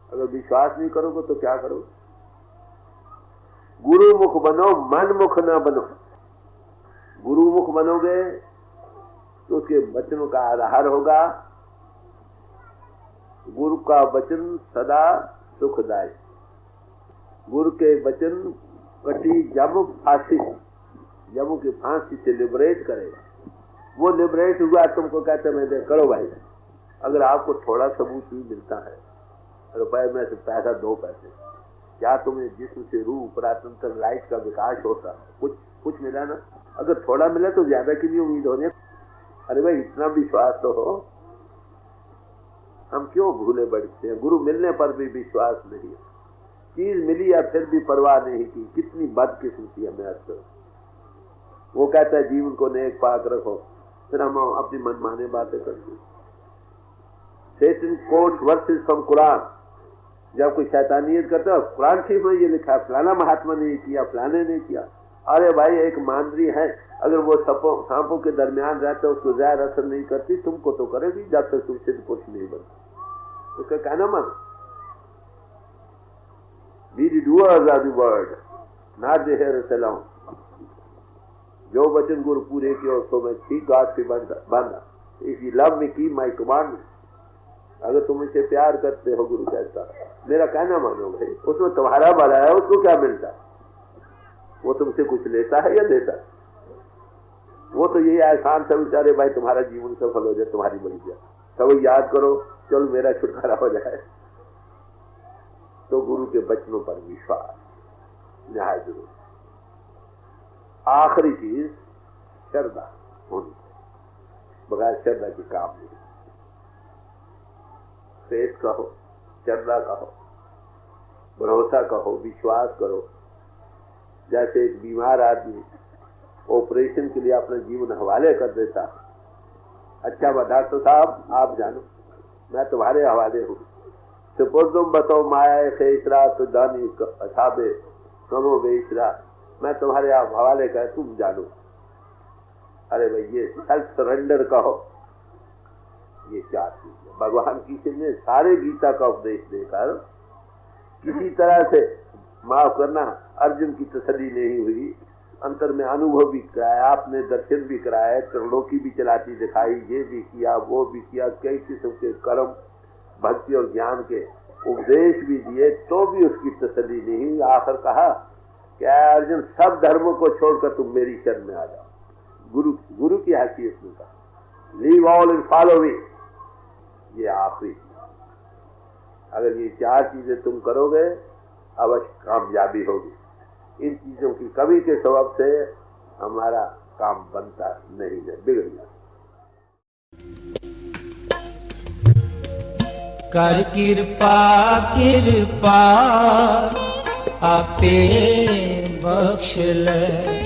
अगर विश्वास नहीं करोगे तो क्या करो? गुरु मुख बनो, मन मुख ना बनो। गुरु मुख बनोगे तो उसके वचनों का आधार होगा। गुरु का वचन सदा सुखदायी। गुरु के वचन कटी जब फांसी, जब उसकी फांसी से लिबरेट करेगा। वो लिबरेट हुआ, तुमको कहते मैं दे करो भाई। अगर आपको थोड़ा सबूत भी मिलता है, रुपए में से पैसा 2 पैसे, क्या तुम्हें जिस्म से रूह परातंत्र लाइट का विकास होता? कुछ मिला ना? अगर थोड़ा मिला तो ज्यादा की भी उम्मीद होनी। अरे भाई इतना विश्वास तो हो। हम क्यों भूले बढ़ते हैं? गुरु मिलने पर भी विश्वास नहीं है। चीज मिली या फिर भी परवाह नहीं की। कितनी बदकिस्मती हमें अक्सर। वो कहता है जीवन को नेक पाक रखो, फिर हम अपनी मनमाने बातें करते हैं। सेटन कोट्स वर्सेस फ्रॉम कुरान। जब कोई शैतानियत करता है, कुरान शरीफ में ये लिखा है, फलाना महात्मा ने किया, फलाने ने किया। अरे भाई एक मांदरी है, अगर वो सांपों के दरमियान रहता है उसको ज़्यादा असर नहीं करती, तुमको तो करेगी जब तक तुम सिद्ध पुरुष नहीं बनते। उसका कहना मान। Be the doers of the word, not the hearers alone. जो वचन गुरु पूरे किए उसको मैं ठीक गांठ से बांधा। If you love me, keep my commandments. अगर तुम इसे प्यार करते हो, गुरु कहता मेरा कहना मानो भाई। उसमें तुम्हारा भला है, उसको क्या मिलता है? वो तुमसे कुछ लेता है या देता है? वो तो यही एहसान से विचारे भाई तुम्हारा जीवन सफल हो जाए, तुम्हारी बन जाए, सब याद करो, चलो मेरा छुटकारा हो जाए। तो गुरु के वचनों पर विश्वास निहाय जरूर। आखिरी चीज श्रद्धा होनी। बगैर श्रद्धा की काम नहीं। फेथ कहो, श्रद्धा कहो, भरोसा कहो, विश्वास करो। जैसे एक बीमार आदमी ऑपरेशन के लिए अपना जीवन हवाले कर देता। अच्छा डॉक्टर साहब आप जानो, मैं तुम्हारे हवाले हूँ। तुम बताओ माया खेसरा तो दानी असाबे करो बेसरा, मैं तुम्हारे हवाले कर, तुम जानो। अरे भाई ये सेल्फ सरेंडर कहो। ये क्या चीज है? भगवान कृष्ण ने सारे गीता का उपदेश देकर किसी तरह से माफ करना, अर्जुन की तसल्ली नहीं हुई। अंतर में अनुभव भी कराया, आपने दर्शन भी कराया, त्रिलोकी भी चलाती दिखाई, ये भी किया, वो भी किया, कई किस्म के कर्म भक्ति और ज्ञान के उपदेश भी दिए, तो भी उसकी तसल्ली नहीं हुई। आखिर कहा क्या अर्जुन, सब धर्मों को छोड़कर तुम मेरी शरण में आ जाओ। गुरु की हैसियत में कहा, leave all and follow me. ये आखिरी, अगर ये 4 चीजें तुम करोगे अवश्य कामयाबी होगी। इन चीजों की कमी के सबब से हमारा काम बनता नहीं है, बिगड़ जाता। कर कृपा आपे बख्श ले।